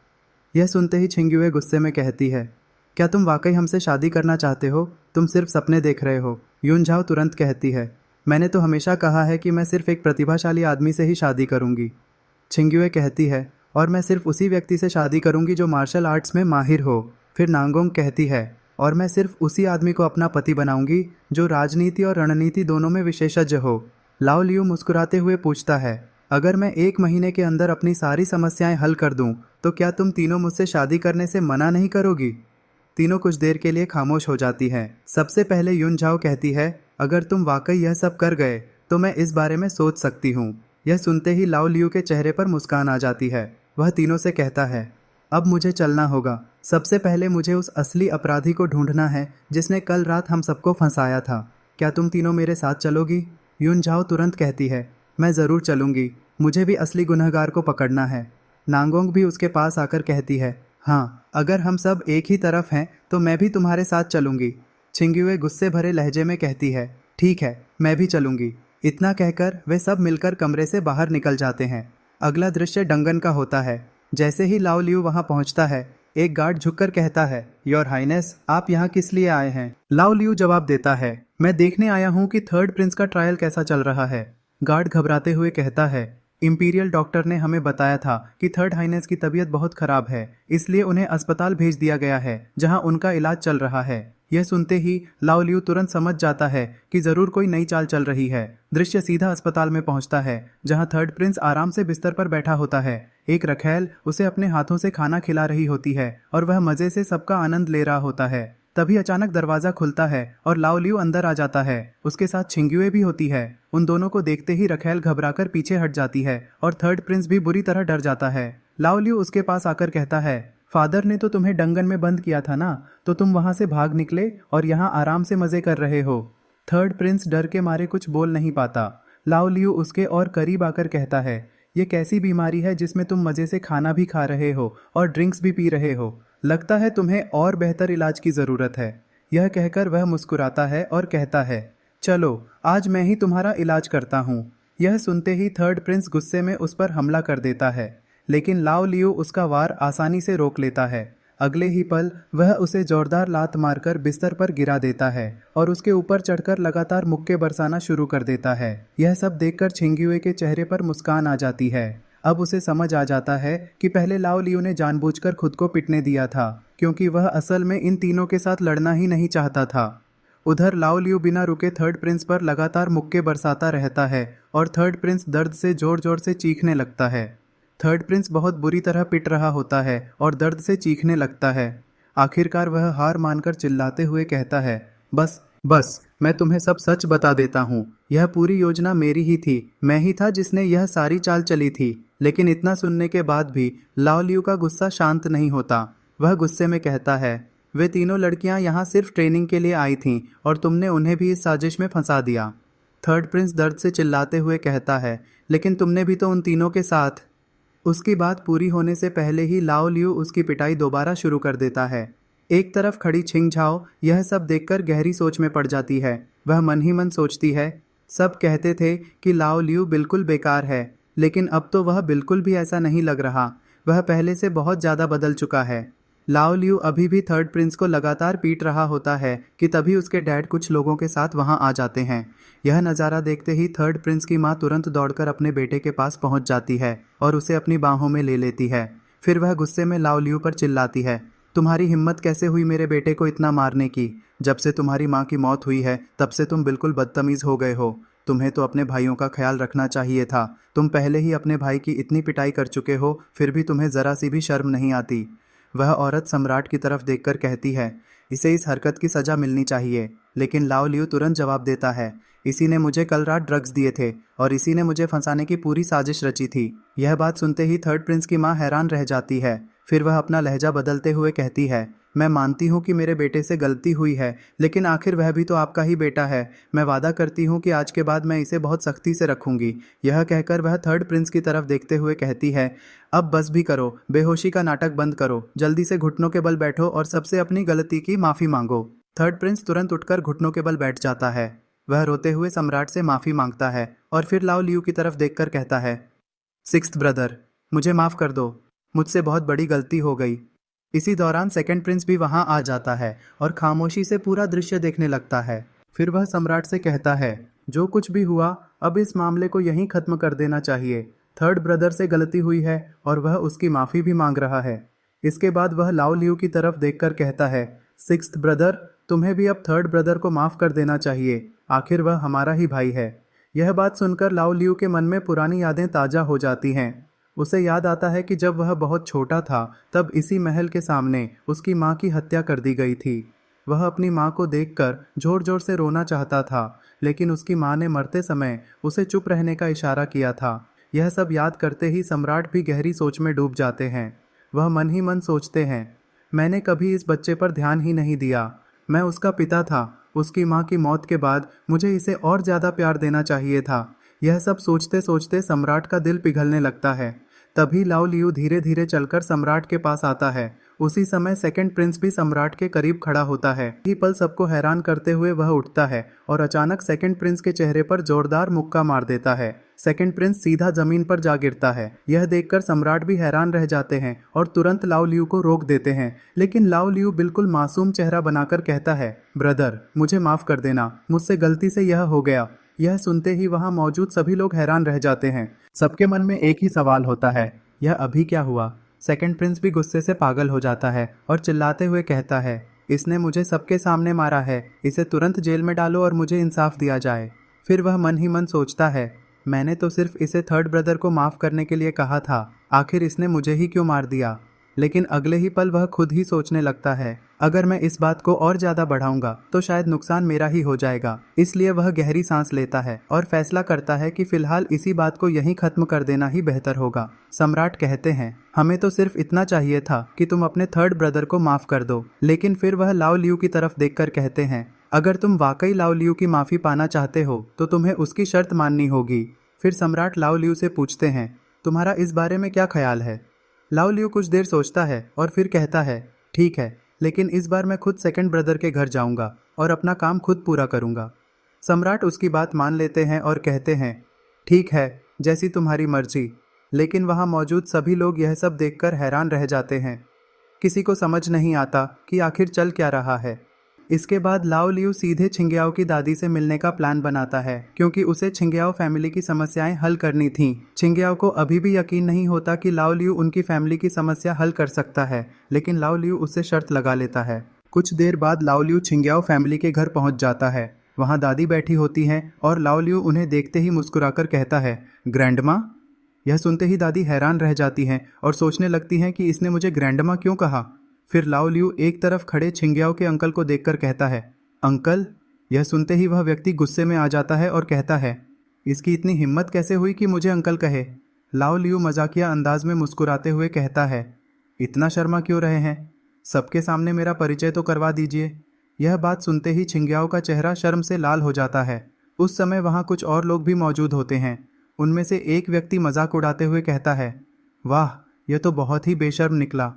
यह सुनते ही छिंग्युए गुस्से में कहती है, क्या तुम वाकई हमसे शादी करना चाहते हो? तुम सिर्फ सपने देख रहे हो। युनझाओ तुरंत कहती है, मैंने तो हमेशा कहा है कि मैं सिर्फ एक प्रतिभाशाली आदमी से ही शादी करूंगी। छिंग्युए कहती है, और मैं सिर्फ उसी व्यक्ति से शादी करूंगी जो मार्शल आर्ट्स में माहिर हो। फिर नांगोंग कहती है, और मैं सिर्फ उसी आदमी को अपना पति बनाऊंगी जो राजनीति और रणनीति दोनों में विशेषज्ञ हो। लाओ लियू मुस्कुराते हुए पूछता है, अगर मैं 1 महीने के अंदर अपनी सारी समस्याएं हल कर दूं तो क्या तुम तीनों मुझसे शादी करने से मना नहीं करोगी? तीनों कुछ देर के लिए खामोश हो जाती हैं। सबसे पहले युनझाओ कहती है, अगर तुम वाकई यह सब कर गए तो मैं इस बारे में सोच सकती हूँ। यह सुनते ही लाओ लियू के चेहरे पर मुस्कान आ जाती है। वह तीनों से कहता है, अब मुझे चलना होगा। सबसे पहले मुझे उस असली अपराधी को ढूंढना है जिसने कल रात हम सबको फंसाया था। क्या तुम तीनों मेरे साथ चलोगी? युनझाओ तुरंत कहती है, मैं ज़रूर चलूँगी, मुझे भी असली गुनहगार को पकड़ना है। नांगोंग भी उसके पास आकर कहती है, हाँ, अगर हम सब एक ही तरफ हैं तो मैं भी तुम्हारे साथ चलूँगी। छिंग्युए गुस्से भरे लहजे में कहती है, ठीक है, मैं भी चलूँगी। इतना कहकर वे सब मिलकर कमरे से बाहर निकल जाते हैं। अगला दृश्य डंगन का होता है। जैसे ही लाओ लियू वहाँ पहुँचता है, एक गार्ड झुककर कहता है, योर हाइनेस, आप यहाँ किस लिए आए हैं? लाओ लियू जवाब देता है, मैं देखने आया हूँ कि 3rd प्रिंस का ट्रायल कैसा चल रहा है। गार्ड घबराते हुए कहता है, इंपीरियल डॉक्टर ने हमें बताया था कि 3rd हाइनेस की तबीयत बहुत खराब है, इसलिए उन्हें अस्पताल भेज दिया गया है जहाँ उनका इलाज चल रहा है। यह सुनते ही लाओ लियू तुरंत समझ जाता है कि जरूर कोई नई चाल चल रही है। दृश्य सीधा अस्पताल में पहुंचता है जहां 3rd प्रिंस आराम से बिस्तर पर बैठा होता है। एक रखैल उसे अपने हाथों से खाना खिला रही होती है और वह मजे से सबका आनंद ले रहा होता है। तभी अचानक दरवाजा खुलता है और लाओ लियू अंदर आ जाता है। उसके साथ छिंग्युए भी होती है। उन दोनों को देखते ही रखैल घबराकर पीछे हट जाती है और 3rd प्रिंस भी बुरी तरह डर जाता है। लाओ लियू उसके पास आकर कहता है, फादर ने तो तुम्हें डंगन में बंद किया था ना, तो तुम वहां से भाग निकले और यहाँ आराम से मजे कर रहे हो। 3rd प्रिंस डर के मारे कुछ बोल नहीं पाता। लाओ लियू उसके और करीब आकर कहता है, ये कैसी बीमारी है जिसमें तुम मजे से खाना भी खा रहे हो और ड्रिंक्स भी पी रहे हो? लगता है तुम्हें और बेहतर इलाज की ज़रूरत है। यह कहकर वह मुस्कुराता है और कहता है, चलो आज मैं ही तुम्हारा इलाज करता हूँ। यह सुनते ही 3rd प्रिंस गुस्से में उस पर हमला कर देता है, लेकिन लाओ लियू उसका वार आसानी से रोक लेता है। अगले ही पल वह उसे जोरदार लात मारकर बिस्तर पर गिरा देता है और उसके ऊपर चढ़कर लगातार मुक्के बरसाना शुरू कर देता है। यह सब देखकर छिंग्युए के चेहरे पर मुस्कान आ जाती है। अब उसे समझ आ जाता है कि पहले लाओ लियू ने जानबूझकर खुद को पिटने दिया था, क्योंकि वह असल में इन तीनों के साथ लड़ना ही नहीं चाहता था। उधर लाओ लियू बिना रुके 3rd प्रिंस पर लगातार मुक्के बरसाता रहता है और 3rd प्रिंस दर्द से जोर जोर से चीखने लगता है। 3rd प्रिंस बहुत बुरी तरह पिट रहा होता है और दर्द से चीखने लगता है। आखिरकार वह हार मानकर चिल्लाते हुए कहता है, बस बस, मैं तुम्हें सब सच बता देता हूँ। यह पूरी योजना मेरी ही थी, मैं ही था जिसने यह सारी चाल चली थी। लेकिन इतना सुनने के बाद भी लाओ लियू का गुस्सा शांत नहीं होता। वह गुस्से में कहता है, वे तीनों लड़कियां यहाँ सिर्फ ट्रेनिंग के लिए आई थीं और तुमने उन्हें भी इस साजिश में फंसा दिया। 3rd प्रिंस दर्द से चिल्लाते हुए कहता है, लेकिन तुमने भी तो उन तीनों के साथ। उसकी बात पूरी होने से पहले ही लाओ लियू उसकी पिटाई दोबारा शुरू कर देता है। एक तरफ खड़ी छिंगझाओ यह सब देखकर गहरी सोच में पड़ जाती है। वह मन ही मन सोचती है, सब कहते थे कि लाओ लियू बिल्कुल बेकार है, लेकिन अब तो वह बिल्कुल भी ऐसा नहीं लग रहा। वह पहले से बहुत ज़्यादा बदल चुका है। लाओ लियू अभी भी 3rd प्रिंस को लगातार पीट रहा होता है कि तभी उसके डैड कुछ लोगों के साथ वहां आ जाते हैं। यह नज़ारा देखते ही 3rd प्रिंस की मां तुरंत दौड़कर अपने बेटे के पास पहुंच जाती है और उसे अपनी बाहों में ले लेती है। फिर वह गुस्से में लाओ लियू पर चिल्लाती है, तुम्हारी हिम्मत कैसे हुई मेरे बेटे को इतना मारने की? जब से तुम्हारी माँ की मौत हुई है तब से तुम बिल्कुल बदतमीज़ हो गए हो। तुम्हें तो अपने भाइयों का ख्याल रखना चाहिए था। तुम पहले ही अपने भाई की इतनी पिटाई कर चुके हो, फिर भी तुम्हें ज़रा सी भी शर्म नहीं आती। वह औरत सम्राट की तरफ देखकर कहती है, इसे इस हरकत की सजा मिलनी चाहिए। लेकिन लाओ लियू तुरंत जवाब देता है, इसी ने मुझे कल रात ड्रग्स दिए थे और इसी ने मुझे फंसाने की पूरी साजिश रची थी। यह बात सुनते ही थर्ड प्रिंस की माँ हैरान रह जाती है। फिर वह अपना लहजा बदलते हुए कहती है, मैं मानती हूँ कि मेरे बेटे से गलती हुई है, लेकिन आखिर वह भी तो आपका ही बेटा है। मैं वादा करती हूँ कि आज के बाद मैं इसे बहुत सख्ती से रखूंगी। यह कहकर वह थर्ड प्रिंस की तरफ देखते हुए कहती है, अब बस भी करो, बेहोशी का नाटक बंद करो, जल्दी से घुटनों के बल बैठो और सबसे अपनी गलती की माफ़ी मांगो। थर्ड प्रिंस तुरंत उठकर घुटनों के बल बैठ जाता है। वह रोते हुए सम्राट से माफ़ी मांगता है और फिर लाओ लियू की तरफ देखकर कहता है, सिक्स्थ ब्रदर, मुझे माफ़ कर दो, मुझसे बहुत बड़ी गलती हो गई। इसी दौरान सेकंड प्रिंस भी वहां आ जाता है और खामोशी से पूरा दृश्य देखने लगता है। फिर वह सम्राट से कहता है, जो कुछ भी हुआ अब इस मामले को यहीं खत्म कर देना चाहिए। थर्ड ब्रदर से गलती हुई है और वह उसकी माफ़ी भी मांग रहा है। इसके बाद वह लाओ लियू की तरफ देखकर कहता है, सिक्स्थ ब्रदर, तुम्हें भी अब थर्ड ब्रदर को माफ़ कर देना चाहिए, आखिर वह हमारा ही भाई है। यह बात सुनकर लाओ लियू के मन में पुरानी यादें ताज़ा हो जाती हैं। उसे याद आता है कि जब वह बहुत छोटा था तब इसी महल के सामने उसकी माँ की हत्या कर दी गई थी। वह अपनी माँ को देखकर जोर जोर से रोना चाहता था, लेकिन उसकी माँ ने मरते समय उसे चुप रहने का इशारा किया था। यह सब याद करते ही सम्राट भी गहरी सोच में डूब जाते हैं। वह मन ही मन सोचते हैं, मैंने कभी इस बच्चे पर ध्यान ही नहीं दिया। मैं उसका पिता था, उसकी माँ की मौत के बाद मुझे इसे और ज़्यादा प्यार देना चाहिए था। यह सब सोचते सोचते सम्राट का दिल पिघलने लगता है। तभी लाओ लियू धीरे धीरे चलकर सम्राट के पास आता है। उसी समय सेकंड प्रिंस भी सम्राट के करीब खड़ा होता है। यही पल सबको हैरान करते हुए वह उठता है और अचानक सेकंड प्रिंस के चेहरे पर जोरदार मुक्का मार देता है। सेकंड प्रिंस सीधा जमीन पर जा गिरता है। यह देखकर सम्राट भी हैरान रह जाते हैं और तुरंत लाओ लियू को रोक देते हैं। लेकिन लाओ लियू बिल्कुल मासूम चेहरा बनाकर कहता है, ब्रदर, मुझे माफ कर देना, मुझसे गलती से यह हो गया। यह सुनते ही वहां मौजूद सभी लोग हैरान रह जाते हैं। सबके मन में एक ही सवाल होता है, यह अभी क्या हुआ। सेकंड प्रिंस भी गुस्से से पागल हो जाता है और चिल्लाते हुए कहता है, इसने मुझे सबके सामने मारा है, इसे तुरंत जेल में डालो और मुझे इंसाफ दिया जाए। फिर वह मन ही मन सोचता है, मैंने तो सिर्फ इसे थर्ड ब्रदर को माफ़ करने के लिए कहा था, आखिर इसने मुझे ही क्यों मार दिया। लेकिन अगले ही पल वह खुद ही सोचने लगता है, अगर मैं इस बात को और ज़्यादा बढ़ाऊंगा तो शायद नुकसान मेरा ही हो जाएगा। इसलिए वह गहरी सांस लेता है और फैसला करता है कि फिलहाल इसी बात को यहीं खत्म कर देना ही बेहतर होगा। सम्राट कहते हैं, हमें तो सिर्फ इतना चाहिए था कि तुम अपने थर्ड ब्रदर को माफ़ कर दो। लेकिन फिर वह लाओ लियू की तरफ देखकर कहते हैं, अगर तुम वाकई लाओ लियू की माफ़ी पाना चाहते हो तो तुम्हें उसकी शर्त माननी होगी। फिर सम्राट लाओ लियू से पूछते हैं, तुम्हारा इस बारे में क्या ख्याल है। लाओ लियू कुछ देर सोचता है और फिर कहता है, ठीक है, लेकिन इस बार मैं खुद सेकंड ब्रदर के घर जाऊंगा और अपना काम खुद पूरा करूंगा। सम्राट उसकी बात मान लेते हैं और कहते हैं, ठीक है, जैसी तुम्हारी मर्जी। लेकिन वहाँ मौजूद सभी लोग यह सब देखकर हैरान रह जाते हैं। किसी को समझ नहीं आता कि आखिर चल क्या रहा है। इसके बाद लाओ लियू सीधे छिंगयाओ की दादी से मिलने का प्लान बनाता है, क्योंकि उसे छिंगयाओ फैमिली की समस्याएं हल करनी थीं। छिंगयाओ को अभी भी यकीन नहीं होता कि लाओ लियू उनकी फैमिली की समस्या हल कर सकता है, लेकिन लाओ लियू उससे शर्त लगा लेता है। कुछ देर बाद लाओ लियू छिंगयाओ फैमिली के घर पहुंच जाता है। वहां दादी बैठी होती हैं और लाओ लियू उन्हें देखते ही मुस्कुराकर कहता है, ग्रैंडमा। यह सुनते ही दादी हैरान रह जाती हैं और सोचने लगती हैं कि इसने मुझे ग्रैंडमा क्यों कहा। फिर लाओ लियू एक तरफ खड़े छिंगयाओ के अंकल को देखकर कहता है, अंकल। यह सुनते ही वह व्यक्ति गुस्से में आ जाता है और कहता है, इसकी इतनी हिम्मत कैसे हुई कि मुझे अंकल कहे। लाओ लियू मजाकिया अंदाज में मुस्कुराते हुए कहता है, इतना शर्मा क्यों रहे हैं, सबके सामने मेरा परिचय तो करवा दीजिए। यह बात सुनते ही छिंगयाओ का चेहरा शर्म से लाल हो जाता है। उस समय वहाँ कुछ और लोग भी मौजूद होते हैं। उनमें से एक व्यक्ति मजाक उड़ाते हुए कहता है, वाह, यह तो बहुत ही बेशर्म निकला।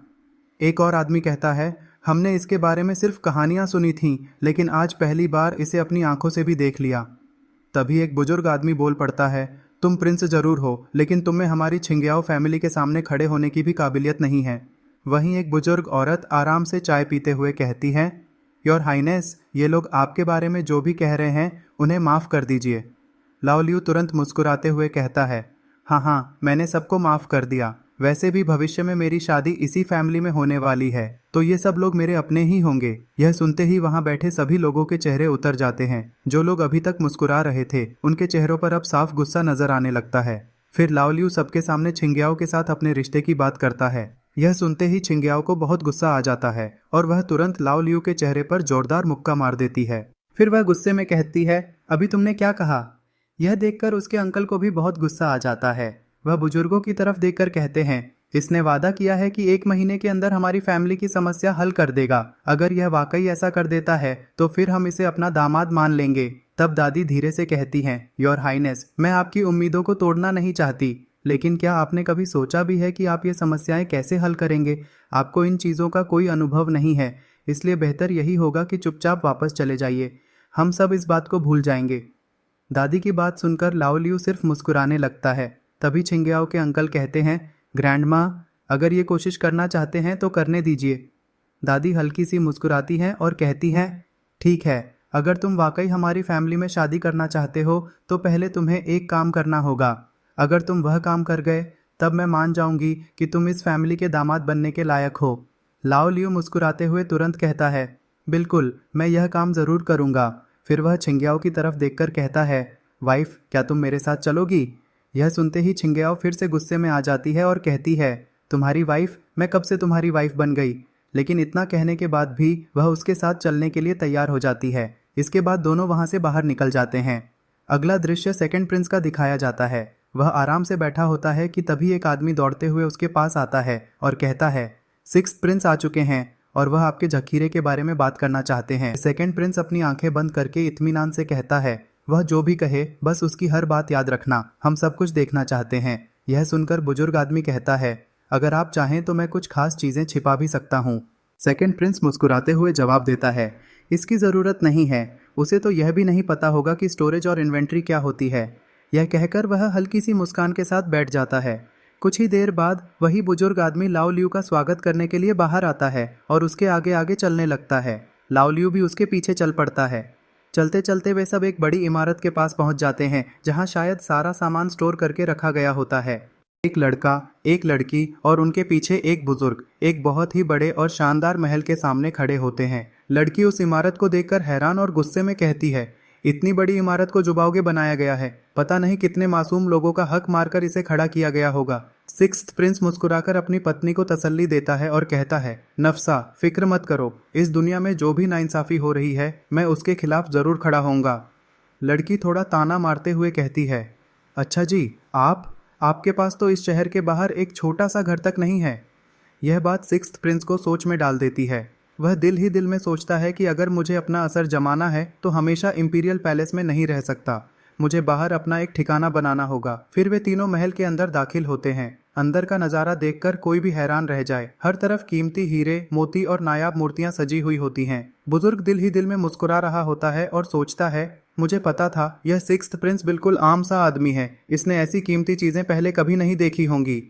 एक और आदमी कहता है, हमने इसके बारे में सिर्फ कहानियां सुनी थीं, लेकिन आज पहली बार इसे अपनी आंखों से भी देख लिया। तभी एक बुजुर्ग आदमी बोल पड़ता है, तुम प्रिंस जरूर हो, लेकिन तुम में हमारी छिंगयाओ फैमिली के सामने खड़े होने की भी काबिलियत नहीं है। वहीं एक बुजुर्ग औरत आराम से चाय पीते हुए कहती है, योर हाइनेस, ये लोग आपके बारे में जो भी कह रहे हैं उन्हें माफ़ कर दीजिए। लाओ लियू तुरंत मुस्कुराते हुए कहता है, हाँ, मैंने सबको माफ़ कर दिया। वैसे भी भविष्य में मेरी शादी इसी फैमिली में होने वाली है, तो ये सब लोग मेरे अपने ही होंगे। यह सुनते ही वहाँ बैठे सभी लोगों के चेहरे उतर जाते हैं। जो लोग अभी तक मुस्कुरा रहे थे उनके चेहरों पर अब साफ गुस्सा नजर आने लगता है। फिर लाओ लियू सबके सामने छिंगयाओ के साथ अपने रिश्ते की बात करता है। यह सुनते ही छिंग्याओ को बहुत गुस्सा आ जाता है और वह तुरंत लाओ लियू के चेहरे पर जोरदार मुक्का मार देती है। फिर वह गुस्से में कहती है, अभी तुमने क्या कहा? यह देखकर उसके अंकल को भी बहुत गुस्सा आ जाता है। वह बुजुर्गों की तरफ देखकर कहते हैं, इसने वादा किया है कि 1 महीने के अंदर हमारी फैमिली की समस्या हल कर देगा। अगर यह वाकई ऐसा कर देता है तो फिर हम इसे अपना दामाद मान लेंगे। तब दादी धीरे से कहती हैं, योर हाइनेस, मैं आपकी उम्मीदों को तोड़ना नहीं चाहती, लेकिन क्या आपने कभी सोचा भी है कि आप ये समस्याएं कैसे हल करेंगे? आपको इन चीज़ों का कोई अनुभव नहीं है, इसलिए बेहतर यही होगा कि चुपचाप वापस चले जाइए। हम सब इस बात को भूल जाएंगे। दादी की बात सुनकर लाओ लियू सिर्फ मुस्कुराने लगता है। तभी छिंग्याओ के अंकल कहते हैं, ग्रैंड माँ, अगर ये कोशिश करना चाहते हैं तो करने दीजिए। दादी हल्की सी मुस्कुराती हैं और कहती हैं, ठीक है, अगर तुम वाकई हमारी फैमिली में शादी करना चाहते हो तो पहले तुम्हें एक काम करना होगा। अगर तुम वह काम कर गए तब मैं मान जाऊंगी कि तुम इस फैमिली के दामाद बनने के लायक हो। लाओ लियू मुस्कुराते हुए तुरंत कहता है, बिल्कुल, मैं यह काम ज़रूर करूंगा। फिर वह छिंग्याओ की तरफ देखकर कहता है, वाइफ, क्या तुम मेरे साथ चलोगी? यह सुनते ही छिंग्याओ फिर से गुस्से में आ जाती है और कहती है, तुम्हारी वाइफ? मैं कब से तुम्हारी वाइफ बन गई? लेकिन इतना कहने के बाद भी वह उसके साथ चलने के लिए तैयार हो जाती है। इसके बाद दोनों वहां से बाहर निकल जाते हैं। अगला दृश्य सेकंड प्रिंस का दिखाया जाता है। वह आराम से बैठा होता है कि तभी एक आदमी दौड़ते हुए उसके पास आता है और कहता है, 6th प्रिंस आ चुके हैं और वह आपके जखीरे के बारे में बात करना चाहते हैं। सेकंड प्रिंस अपनी आंखें बंद करके इत्मीनान से कहता है, वह जो भी कहे बस उसकी हर बात याद रखना, हम सब कुछ देखना चाहते हैं। यह सुनकर बुजुर्ग आदमी कहता है, अगर आप चाहें तो मैं कुछ खास चीज़ें छिपा भी सकता हूँ। सेकंड प्रिंस मुस्कुराते हुए जवाब देता है, इसकी ज़रूरत नहीं है, उसे तो यह भी नहीं पता होगा कि स्टोरेज और इन्वेंट्री क्या होती है। यह कहकर वह हल्की सी मुस्कान के साथ बैठ जाता है। कुछ ही देर बाद वही बुजुर्ग आदमी लाओ लियू का स्वागत करने के लिए बाहर आता है और उसके आगे आगे चलने लगता है। लाओ लियू भी उसके पीछे चल पड़ता है। चलते चलते वे सब एक बड़ी इमारत के पास पहुंच जाते हैं जहां शायद सारा सामान स्टोर करके रखा गया होता है। एक लड़का, एक लड़की और उनके पीछे एक बुजुर्ग एक बहुत ही बड़े और शानदार महल के सामने खड़े होते हैं। लड़की उस इमारत को देखकर हैरान और गुस्से में कहती है, इतनी बड़ी इमारत को जुबाओगे बनाया गया है, पता नहीं कितने मासूम लोगों का हक मारकर इसे खड़ा किया गया होगा। 6th प्रिंस मुस्कुराकर अपनी पत्नी को तसल्ली देता है और कहता है, नफ्सा, फिक्र मत करो, इस दुनिया में जो भी नाइंसाफ़ी हो रही है मैं उसके खिलाफ ज़रूर खड़ा होऊंगा। लड़की थोड़ा ताना मारते हुए कहती है, अच्छा जी, आपके पास तो इस शहर के बाहर एक छोटा सा घर तक नहीं है। यह बात 6th प्रिंस को सोच में डाल देती है। वह दिल ही दिल में सोचता है कि अगर मुझे अपना असर जमाना है तो हमेशा इंपीरियल पैलेस में नहीं रह सकता, मुझे बाहर अपना एक ठिकाना बनाना होगा। फिर वे तीनों महल के अंदर दाखिल होते हैं। अंदर का नज़ारा देखकर कोई भी हैरान रह जाए। हर तरफ कीमती हीरे, मोती और नायाब मूर्तियां सजी हुई होती हैं। बुजुर्ग दिल ही दिल में मुस्कुरा रहा होता है और सोचता है, मुझे पता था यह 6th प्रिंस बिल्कुल आम सा आदमी है, इसने ऐसी कीमती चीज़ें पहले कभी नहीं देखी होंगी।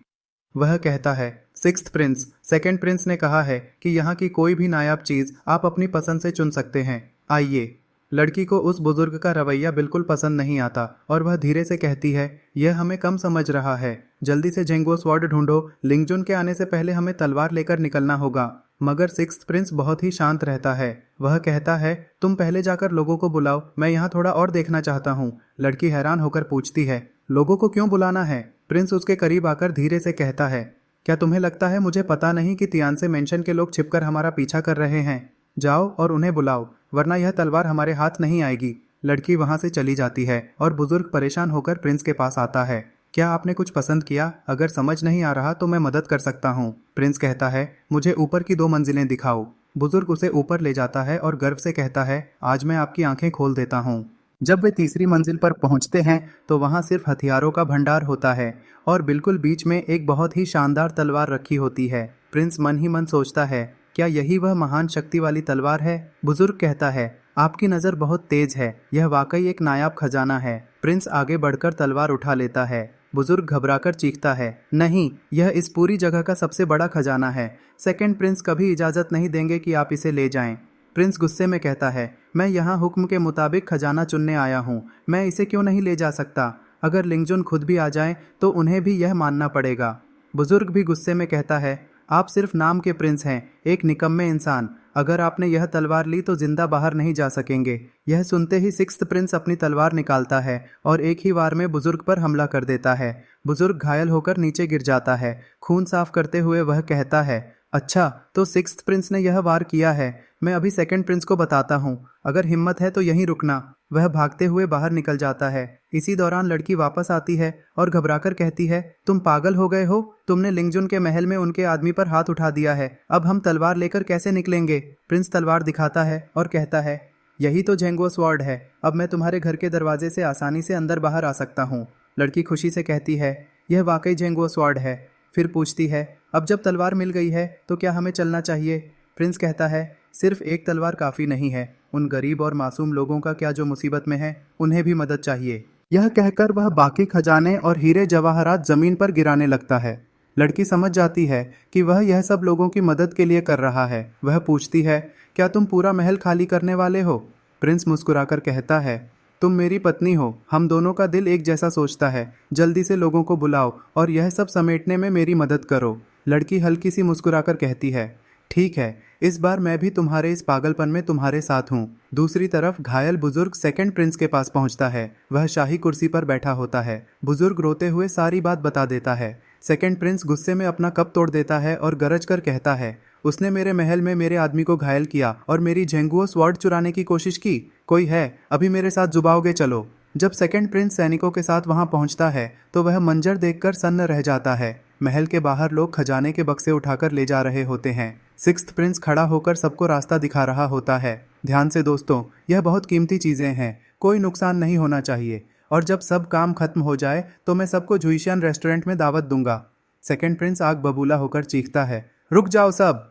वह कहता है, 6th प्रिंस, सेकंड प्रिंस ने कहा है कि यहाँ की कोई भी नायाब चीज़ आप अपनी पसंद से चुन सकते हैं, आइए। लड़की को उस बुजुर्ग का रवैया बिल्कुल पसंद नहीं आता और वह धीरे से कहती है, यह हमें कम समझ रहा है, जल्दी से जेंगो स्वॉर्ड ढूंढो, लिंगजुन के आने से पहले हमें तलवार लेकर निकलना होगा। मगर 6th प्रिंस बहुत ही शांत रहता है। वह कहता है, तुम पहले जाकर लोगों को बुलाओ, मैं यहाँ थोड़ा और देखना चाहता हूँ। लड़की हैरान होकर पूछती है, लोगों को क्यों बुलाना है? प्रिंस उसके करीब आकर धीरे से कहता है, क्या तुम्हें लगता है मुझे पता नहीं कि तियानसे मेंशन के लोग छिपकर हमारा पीछा कर रहे हैं? जाओ और उन्हें बुलाओ, वरना यह तलवार हमारे हाथ नहीं आएगी। लड़की वहां से चली जाती है और बुजुर्ग परेशान होकर प्रिंस के पास आता है। क्या आपने कुछ पसंद किया? अगर समझ नहीं आ रहा तो मैं मदद कर सकता हूँ। प्रिंस कहता है, मुझे ऊपर की 2 मंजिलें दिखाओ। बुजुर्ग उसे ऊपर ले जाता है और गर्व से कहता है, आज मैं आपकी आंखें खोल देता हूँ। जब वे तीसरी मंजिल पर पहुंचते हैं तो वहां सिर्फ हथियारों का भंडार होता है और बिल्कुल बीच में एक बहुत ही शानदार तलवार रखी होती है। प्रिंस मन ही मन सोचता है, क्या यही वह महान शक्ति वाली तलवार है? बुजुर्ग कहता है, आपकी नज़र बहुत तेज है, यह वाकई एक नायाब खजाना है। प्रिंस आगे बढ़कर तलवार उठा लेता है। बुजुर्ग घबराकर चीखता है, नहीं, यह इस पूरी जगह का सबसे बड़ा खजाना है। सेकंड प्रिंस कभी इजाज़त नहीं देंगे कि आप इसे ले जाएं। प्रिंस गुस्से में कहता है, मैं यहाँ हुक्म के मुताबिक खजाना चुनने आया हूँ, मैं इसे क्यों नहीं ले जा सकता? अगर लिंगजुन खुद भी आ जाएं तो उन्हें भी यह मानना पड़ेगा। बुजुर्ग भी गुस्से में कहता है, आप सिर्फ नाम के प्रिंस हैं, एक निकम्मे इंसान। अगर आपने यह तलवार ली तो जिंदा बाहर नहीं जा सकेंगे। यह सुनते ही 6th प्रिंस अपनी तलवार निकालता है और एक ही वार में बुजुर्ग पर हमला कर देता है। बुजुर्ग घायल होकर नीचे गिर जाता है। खून साफ करते हुए वह कहता है, अच्छा तो सिक्स्थ प्रिंस ने यह वार किया है। मैं अभी सेकंड प्रिंस को बताता हूँ, अगर हिम्मत है तो यहीं रुकना। वह भागते हुए बाहर निकल जाता है। इसी दौरान लड़की वापस आती है और घबराकर कहती है, तुम पागल हो गए हो? तुमने लिंगजुन के महल में उनके आदमी पर हाथ उठा दिया है। अब हम तलवार लेकर कैसे निकलेंगे? प्रिंस तलवार दिखाता है और कहता है, यही तो जेंगुओ स्वॉर्ड है। अब मैं तुम्हारे घर के दरवाजे से आसानी से अंदर बाहर आ सकता हूँ। लड़की खुशी से कहती है, यह वाकई जेंगुओ स्वॉर्ड है। फिर पूछती है, अब जब तलवार मिल गई है तो क्या हमें चलना चाहिए? प्रिंस कहता है, सिर्फ एक तलवार काफ़ी नहीं है। उन गरीब और मासूम लोगों का क्या जो मुसीबत में है, उन्हें भी मदद चाहिए। यह कहकर वह बाकी खजाने और हीरे जवाहरात जमीन पर गिराने लगता है। लड़की समझ जाती है कि वह यह सब लोगों की मदद के लिए कर रहा है। वह पूछती है, क्या तुम पूरा महल खाली करने वाले हो? प्रिंस मुस्कुराकर कहता है, तुम मेरी पत्नी हो, हम दोनों का दिल एक जैसा सोचता है। जल्दी से लोगों को बुलाओ और यह सब समेटने में मेरी मदद करो। लड़की हल्की सी मुस्कुराकर कहती है, ठीक है, इस बार मैं भी तुम्हारे इस पागलपन में तुम्हारे साथ हूँ। दूसरी तरफ घायल बुजुर्ग सेकंड प्रिंस के पास पहुँचता है। वह शाही कुर्सी पर बैठा होता है। बुजुर्ग रोते हुए सारी बात बता देता है। सेकंड प्रिंस गुस्से में अपना कप तोड़ देता है और गरज कर कहता है, उसने मेरे महल में मेरे आदमी को घायल किया और मेरी जेंगुओ स्वॉर्ड चुराने की कोशिश की। कोई है, अभी मेरे साथ जुबाओगे? चलो। जब सेकंड प्रिंस सैनिकों के साथ वहां पहुंचता है तो वह मंजर देखकर सन्न रह जाता है। महल के बाहर लोग खजाने के बक्से उठाकर ले जा रहे होते हैं। सिक्स्थ प्रिंस खड़ा होकर सबको रास्ता दिखा रहा होता है। ध्यान से दोस्तों, यह बहुत कीमती चीजें हैं, कोई नुकसान नहीं होना चाहिए। और जब सब काम खत्म हो जाए तो मैं सबको जुइशियन रेस्टोरेंट में दावत दूंगा। सेकंड प्रिंस आग बबूला होकर चीखता है, रुक जाओ सब।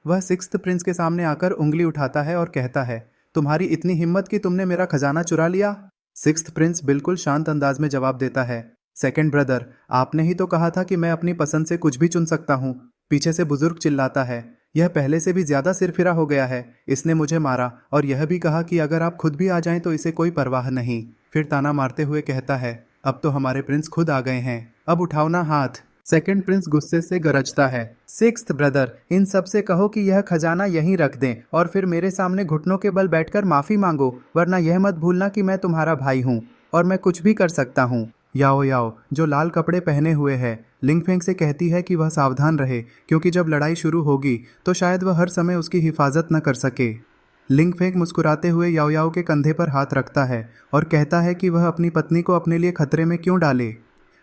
वह सिक्स्थ प्रिंस के सामने आकर उंगली उठाता है और कहता है, तुम्हारी इतनी हिम्मत कि तुमने मेरा खजाना चुरा लिया? सिक्स्थ प्रिंस बिल्कुल शांत अंदाज में जवाब देता है, सेकंड ब्रदर, आपने ही तो कहा था कि मैं अपनी पसंद से कुछ भी चुन सकता हूँ। पीछे से बुजुर्ग चिल्लाता है, यह पहले से भी ज्यादा सिरफिरा हो गया है। इसने मुझे मारा और यह भी कहा कि अगर आप खुद भी आ जाएं तो इसे कोई परवाह नहीं। फिर ताना मारते हुए कहता है, अब तो हमारे प्रिंस खुद आ गए हैं, अब उठाओ ना हाथ। सेकंड प्रिंस गुस्से से गरजता है, सिक्स्थ ब्रदर, इन सब से कहो कि यह खजाना यहीं रख दें और फिर मेरे सामने घुटनों के बल बैठकर माफी मांगो, वरना यह मत भूलना कि मैं तुम्हारा भाई हूँ और मैं कुछ भी कर सकता हूँ। याओ याओ, जो लाल कपड़े पहने हुए है, लिंगफेंग से कहती है कि वह सावधान रहे, क्योंकि जब लड़ाई शुरू होगी तो शायद वह हर समय उसकी हिफाजत न कर सके। लिंगफेंग मुस्कुराते हुए याओ याओ के कंधे पर हाथ रखता है और कहता है कि वह अपनी पत्नी को अपने लिए खतरे में क्यों डाले।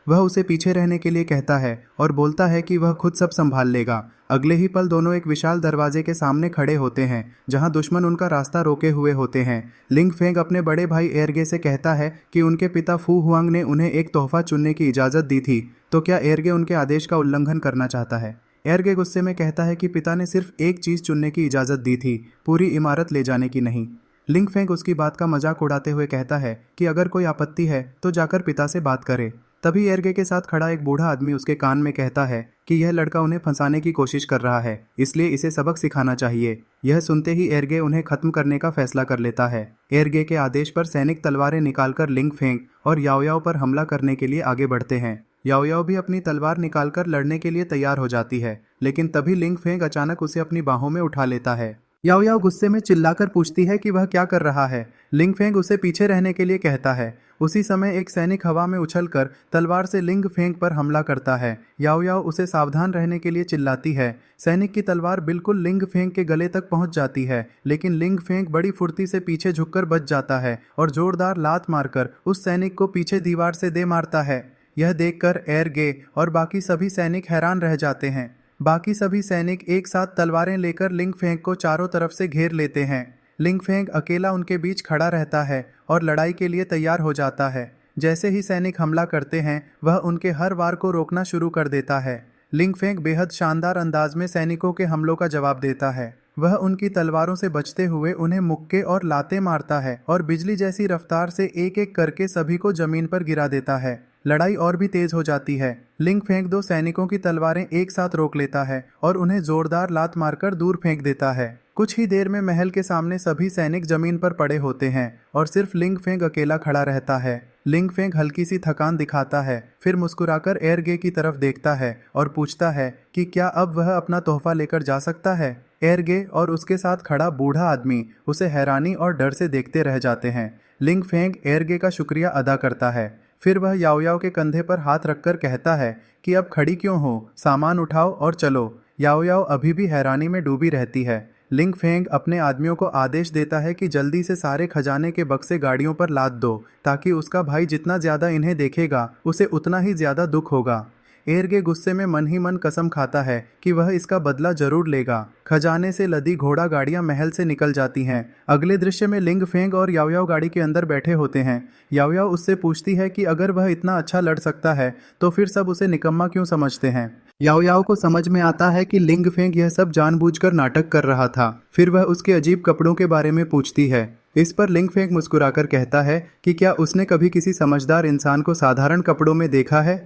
वह उसे पीछे रहने के लिए कहता है और बोलता है कि वह खुद सब संभाल लेगा। अगले ही पल दोनों एक विशाल दरवाजे के सामने खड़े होते हैं, जहां दुश्मन उनका रास्ता रोके हुए होते हैं। लिंगफेंग अपने बड़े भाई एरगे से कहता है कि उनके पिता फू हुआंग ने उन्हें एक तोहफा चुनने की इजाज़त दी थी, तो क्या एरगे उनके आदेश का उल्लंघन करना चाहता है? एरगे गुस्से में कहता है कि पिता ने सिर्फ एक चीज़ चुनने की इजाज़त दी थी, पूरी इमारत ले जाने की नहीं। लिंगफेंग उसकी बात का मजाक उड़ाते हुए कहता है कि अगर कोई आपत्ति है तो जाकर पिता से बात करे। तभी एरगे के साथ खड़ा एक बूढ़ा आदमी उसके कान में कहता है कि यह लड़का उन्हें फंसाने की कोशिश कर रहा है, इसलिए इसे सबक सिखाना चाहिए। यह सुनते ही एरगे उन्हें खत्म करने का फैसला कर लेता है। एरगे के आदेश पर सैनिक तलवारें निकालकर लिंगफेंग और याओ याओ पर हमला करने के लिए आगे बढ़ते हैं। याओ याओ भी अपनी तलवार निकालकर लड़ने के लिए तैयार हो जाती है, लेकिन तभी लिंगफेंग अचानक उसे अपनी बाहों में उठा लेता है। याओ याओ गुस्से में चिल्लाकर पूछती है कि वह क्या कर रहा है। लिंगफेंग उसे पीछे रहने के लिए कहता है। उसी समय एक सैनिक हवा में उछलकर तलवार से लिंगफेंग पर हमला करता है। याओ याओ उसे सावधान रहने के लिए चिल्लाती है। सैनिक की तलवार बिल्कुल लिंगफेंग के गले तक पहुंच जाती है, लेकिन लिंगफेंग बड़ी फुर्ती से पीछे झुककर बच जाता है और जोरदार लात मारकर उस सैनिक को पीछे दीवार से दे मारता है। यह देखकर एरगे और बाकी सभी सैनिक हैरान रह जाते हैं। बाकी सभी सैनिक एक साथ तलवारें लेकर लिंगफेंग को चारों तरफ से घेर लेते हैं। लिंगफेंग अकेला उनके बीच खड़ा रहता है और लड़ाई के लिए तैयार हो जाता है। जैसे ही सैनिक हमला करते हैं, वह उनके हर वार को रोकना शुरू कर देता है। लिंगफेंग बेहद शानदार अंदाज में सैनिकों के हमलों का जवाब देता है। वह उनकी तलवारों से बचते हुए उन्हें मुक्के और लाते मारता है और बिजली जैसी रफ्तार से एक एक करके सभी को जमीन पर गिरा देता है। लड़ाई और भी तेज हो जाती है। लिंगफेंग दो सैनिकों की तलवारें एक साथ रोक लेता है और उन्हें जोरदार लात मारकर दूर फेंक देता है। कुछ ही देर में महल के सामने सभी सैनिक जमीन पर पड़े होते हैं और सिर्फ लिंगफेंग अकेला खड़ा रहता है। लिंगफेंग हल्की सी थकान दिखाता है, फिर मुस्कुराकर एरगे की तरफ देखता है और पूछता है कि क्या अब वह अपना तोहफा लेकर जा सकता है। एरगे और उसके साथ खड़ा बूढ़ा आदमी उसे हैरानी और डर से देखते रह जाते हैं। लिंगफेंग एरगे का शुक्रिया अदा करता है। फिर वह याओ याओ के कंधे पर हाथ रखकर कहता है कि अब खड़ी क्यों हो, सामान उठाओ और चलो। याओ याओ अभी भी हैरानी में डूबी रहती है। लिंग फेंग अपने आदमियों को आदेश देता है कि जल्दी से सारे खजाने के बक्से गाड़ियों पर लाद दो, ताकि उसका भाई जितना ज्यादा इन्हें देखेगा उसे उतना ही ज्यादा दुख होगा। एरगे गुस्से में मन ही मन कसम खाता है कि वह इसका बदला जरूर लेगा। खजाने से लदी घोड़ा गाड़ियां महल से निकल जाती हैं। अगले दृश्य में लिंग फेंग और याओ याओ गाड़ी के अंदर बैठे होते हैं। याओ याओ उससे पूछती है कि अगर वह इतना अच्छा लड़ सकता है तो फिर सब उसे निकम्मा क्यों समझते हैं। याओ याओ को समझ में आता है कि लिंग फेंग यह सब जानबूझकर नाटक कर रहा था। फिर वह उसके अजीब कपड़ों के बारे में पूछती है। इस पर लिंग फेंग मुस्कुराकर कहता है कि क्या उसने कभी किसी समझदार इंसान को साधारण कपड़ों में देखा है।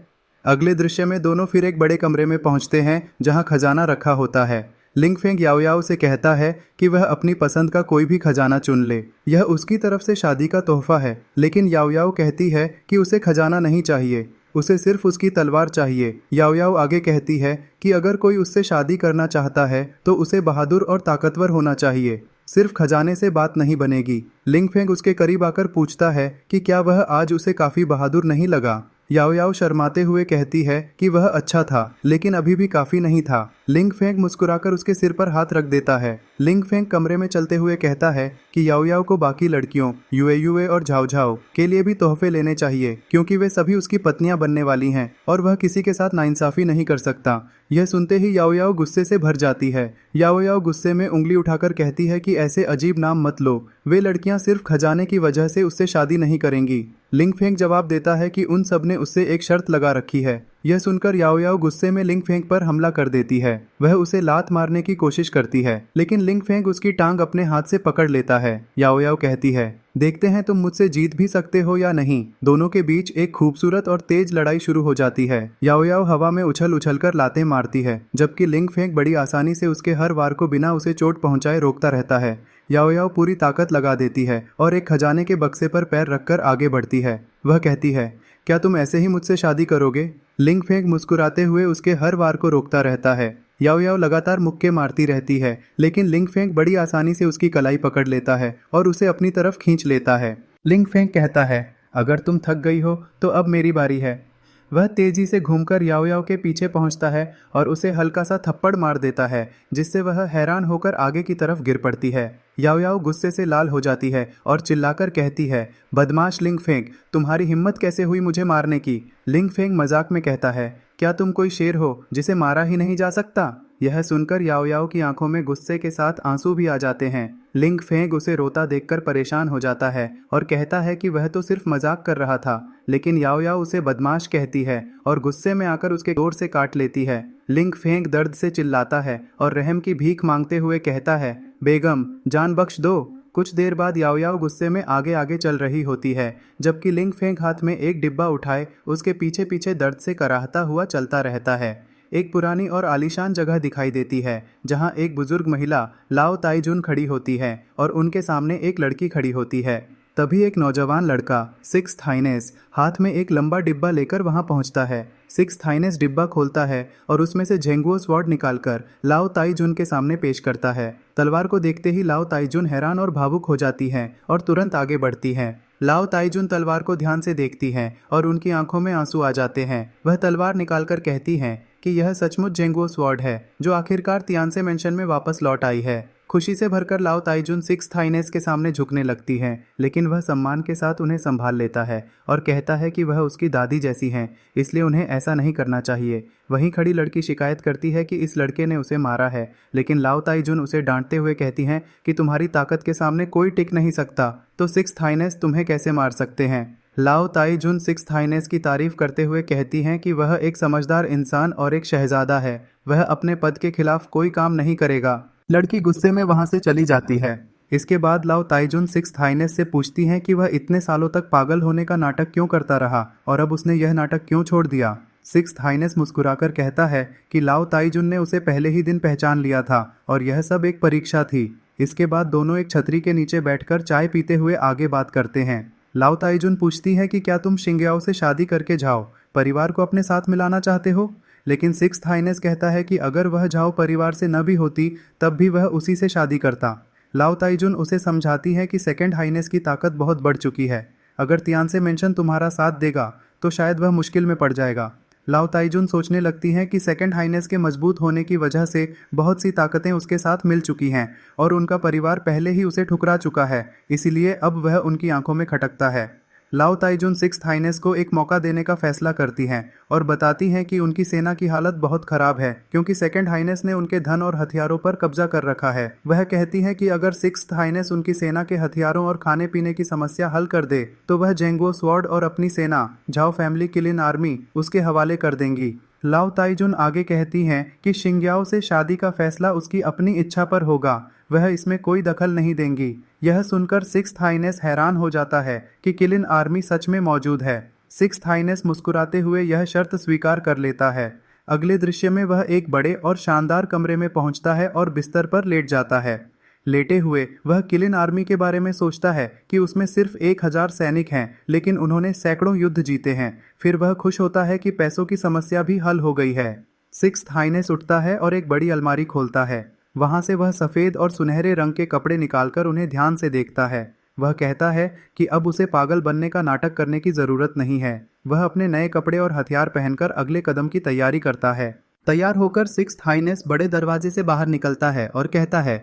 अगले दृश्य में दोनों फिर एक बड़े कमरे में पहुंचते हैं जहां खजाना रखा होता है। लिंग फेंग याओ याओ से कहता है कि वह अपनी पसंद का कोई भी खजाना चुन ले, यह उसकी तरफ से शादी का तोहफा है। लेकिन याओ याओ कहती है कि उसे खजाना नहीं चाहिए, उसे सिर्फ उसकी तलवार चाहिए। याओ याओ आगे कहती है कि अगर कोई उससे शादी करना चाहता है तो उसे बहादुर और ताकतवर होना चाहिए, सिर्फ खजाने से बात नहीं बनेगी। लिंग फेंग उसके करीब आकर पूछता है कि क्या वह आज उसे काफी बहादुर नहीं लगा। याओ याओ शर्माते हुए कहती है कि वह अच्छा था, लेकिन अभी भी काफी नहीं था। लिंग फेंग मुस्कुराकर उसके सिर पर हाथ रख देता है। लिंग फेंग कमरे में चलते हुए कहता है कि याओ याओ को बाकी लड़कियों युए युए और झाओ झाओ के लिए भी तोहफे लेने चाहिए, क्योंकि वे सभी उसकी पत्नियां बनने वाली हैं और वह किसी के साथ नाइंसाफी नहीं कर सकता। यह सुनते ही याओ याओ गुस्से से भर जाती है। याओ याओ गुस्से में उंगली उठाकर कहती है कि ऐसे अजीब नाम मत लो, वे लड़कियां सिर्फ खजाने की वजह से उससे शादी नहीं करेंगी। लिंग फेंग जवाब देता है कि उन सब ने उससे एक शर्त लगा रखी है। यह सुनकर याओ याओ गुस्से में लिंग फेंग पर हमला कर देती है। वह उसे लात मारने की कोशिश करती है, लेकिन लिंग फेंग उसकी टांग अपने हाथ से पकड़ लेता है। याओ याओ कहती है, देखते हैं तुम मुझसे जीत भी सकते हो या नहीं। दोनों के बीच एक खूबसूरत और तेज लड़ाई शुरू हो जाती है। याओ याओ हवा में उछल उछल कर लातें मारती है, जबकि लिंग फेंग बड़ी आसानी से उसके हर वार को बिना उसे चोट पहुंचाए रोकता रहता है। याओ याओ पूरी ताकत लगा देती है और एक खजाने के बक्से पर पैर रखकर आगे बढ़ती है। वह कहती है, क्या तुम ऐसे ही मुझसे शादी करोगे। लिंग फेंग मुस्कुराते हुए उसके हर वार को रोकता रहता है। याओ याओ लगातार मुक्के मारती रहती है, लेकिन लिंग फेंग बड़ी आसानी से उसकी कलाई पकड़ लेता है और उसे अपनी तरफ खींच लेता है। लिंग फेंग कहता है, अगर तुम थक गई हो तो अब मेरी बारी है। वह तेजी से घूमकर याओ याओ के पीछे पहुंचता है और उसे हल्का सा थप्पड़ मार देता है, जिससे वह हैरान होकर आगे की तरफ गिर पड़ती है। याओ याओ गुस्से से लाल हो जाती है और चिल्लाकर कहती है, बदमाश लिंग फेंग, तुम्हारी हिम्मत कैसे हुई मुझे मारने की। लिंग फेंग मजाक में कहता है, क्या तुम कोई शेर हो जिसे मारा ही नहीं जा सकता। यह सुनकर याओ याओ की आंखों में गुस्से के साथ आंसू भी आ जाते हैं। लिंग फेंग उसे रोता देखकर परेशान हो जाता है और कहता है कि वह तो सिर्फ मजाक कर रहा था, लेकिन याओ याओ उसे बदमाश कहती है और गुस्से में आकर उसके जोर से काट लेती है। लिंग फेंग दर्द से चिल्लाता है और रहम की भीख मांगते हुए कहता है, बेगम जान बख्श दो। कुछ देर बाद याओ याओ गुस्से में आगे आगे चल रही होती है, जबकि लिंग फेंग हाथ में एक डिब्बा उठाए उसके पीछे पीछे दर्द से कराहता हुआ चलता रहता है। एक पुरानी और आलीशान जगह दिखाई देती है, जहां एक बुजुर्ग महिला लाओ ताइजुन खड़ी होती है और उनके सामने एक लड़की खड़ी होती है। तभी एक नौजवान लड़का सिक्स्थ हाइनेस हाथ में एक लंबा डिब्बा लेकर वहां पहुंचता है। सिक्स्थ हाइनेस डिब्बा खोलता है और उसमें से झेंगुओ स्वॉर्ड निकालकर लाओ ताइजुन के सामने पेश करता है। तलवार को देखते ही लाओ ताइजुन हैरान और भावुक हो जाती हैं और तुरंत आगे बढ़ती हैं। लाओ ताइजुन तलवार को ध्यान से देखती हैं और उनकी आंखों में आंसू आ जाते हैं। वह तलवार निकालकर कहती हैं कि यह सचमुच जेंगुओ स्वॉर्ड है, जो आखिरकार तियानसे मेंशन में वापस लौट आई है। खुशी से भरकर लाओ ताइजुन सिक्स्थ हाइनेस के सामने झुकने लगती हैं, लेकिन वह सम्मान के साथ उन्हें संभाल लेता है और कहता है कि वह उसकी दादी जैसी हैं, इसलिए उन्हें ऐसा नहीं करना चाहिए। वहीं खड़ी लड़की शिकायत करती है कि इस लड़के ने उसे मारा है, लेकिन लाओ ताइजुन उसे डांटते हुए कहती हैं कि तुम्हारी ताकत के सामने कोई टिक नहीं सकता, तो सिक्स्थ हाइनेस तुम्हें कैसे मार सकते हैं। लाओ ताइजुन सिक्स्थ हाइनेस की तारीफ करते हुए कहती हैं कि वह एक समझदार इंसान और एक शहजादा है, वह अपने पद के खिलाफ कोई काम नहीं करेगा। लड़की गुस्से में वहां से चली जाती है। इसके बाद लाओ ताइजुन सिक्स्थ हाइनेस से पूछती हैं कि वह इतने सालों तक पागल होने का नाटक क्यों करता रहा और अब उसने यह नाटक क्यों छोड़ दिया। सिक्स्थ हाइनेस मुस्कुराकर कहता है कि लाओ ताइजुन ने उसे पहले ही दिन पहचान लिया था और यह सब एक परीक्षा थी। इसके बाद दोनों एक छतरी के नीचे बैठकर चाय पीते हुए आगे बात करते हैं। लाओ ताइजुन पूछती है कि क्या तुम शिंग्याओ से शादी करके झाओ परिवार को अपने साथ मिलाना चाहते हो, लेकिन सिक्स्थ हाइनेस कहता है कि अगर वह झाओ परिवार से न भी होती तब भी वह उसी से शादी करता। लाओ ताइजुन उसे समझाती है कि सेकंड हाइनेस की ताकत बहुत बढ़ चुकी है, अगर तियानसे मेंशन तुम्हारा साथ देगा तो शायद वह मुश्किल में पड़ जाएगा। लाओ ताइजुन सोचने लगती हैं कि सेकंड हाइनेस के मजबूत होने की वजह से बहुत सी ताकतें उसके साथ मिल चुकी हैं और उनका परिवार पहले ही उसे ठुकरा चुका है, इसीलिए अब वह उनकी आंखों में खटकता है। लाओ ताइजुन सिक्स्थ हाइनेस को एक मौका देने का फैसला करती हैं और बताती हैं कि उनकी सेना की हालत बहुत खराब है क्योंकि सेकंड हाइनेस ने उनके धन और हथियारों पर कब्जा कर रखा है। वह कहती हैं कि अगर सिक्स्थ हाइनेस उनकी सेना के हथियारों और खाने पीने की समस्या हल कर दे तो वह जेंगो स्वॉर्ड और अपनी सेना झाओ फैमिली किलिन आर्मी उसके हवाले कर देंगी। लाओ ताइजुन आगे कहती हैं कि शिंग्याओ से शादी का फैसला उसकी अपनी इच्छा पर होगा, वह इसमें कोई दखल नहीं देंगी। यह सुनकर सिक्स्थ हाइनेस हैरान हो जाता है कि किलिन आर्मी सच में मौजूद है। सिक्स्थ हाइनेस मुस्कुराते हुए यह शर्त स्वीकार कर लेता है। अगले दृश्य में वह एक बड़े और शानदार कमरे में पहुंचता है और बिस्तर पर लेट जाता है। लेटे हुए वह किलिन आर्मी के बारे में सोचता है कि उसमें सिर्फ 1000 सैनिक हैं, लेकिन उन्होंने सैकड़ों युद्ध जीते हैं। फिर वह खुश होता है कि पैसों की समस्या भी हल हो गई है। सिक्स्थ हाइनेस उठता है और एक बड़ी अलमारी खोलता है। वहां से वह सफ़ेद और सुनहरे रंग के कपड़े निकालकर उन्हें ध्यान से देखता है। वह कहता है कि अब उसे पागल बनने का नाटक करने की ज़रूरत नहीं है। वह अपने नए कपड़े और हथियार पहनकर अगले कदम की तैयारी करता है। तैयार होकर सिक्स्थ हाइनेस बड़े दरवाजे से बाहर निकलता है और कहता है,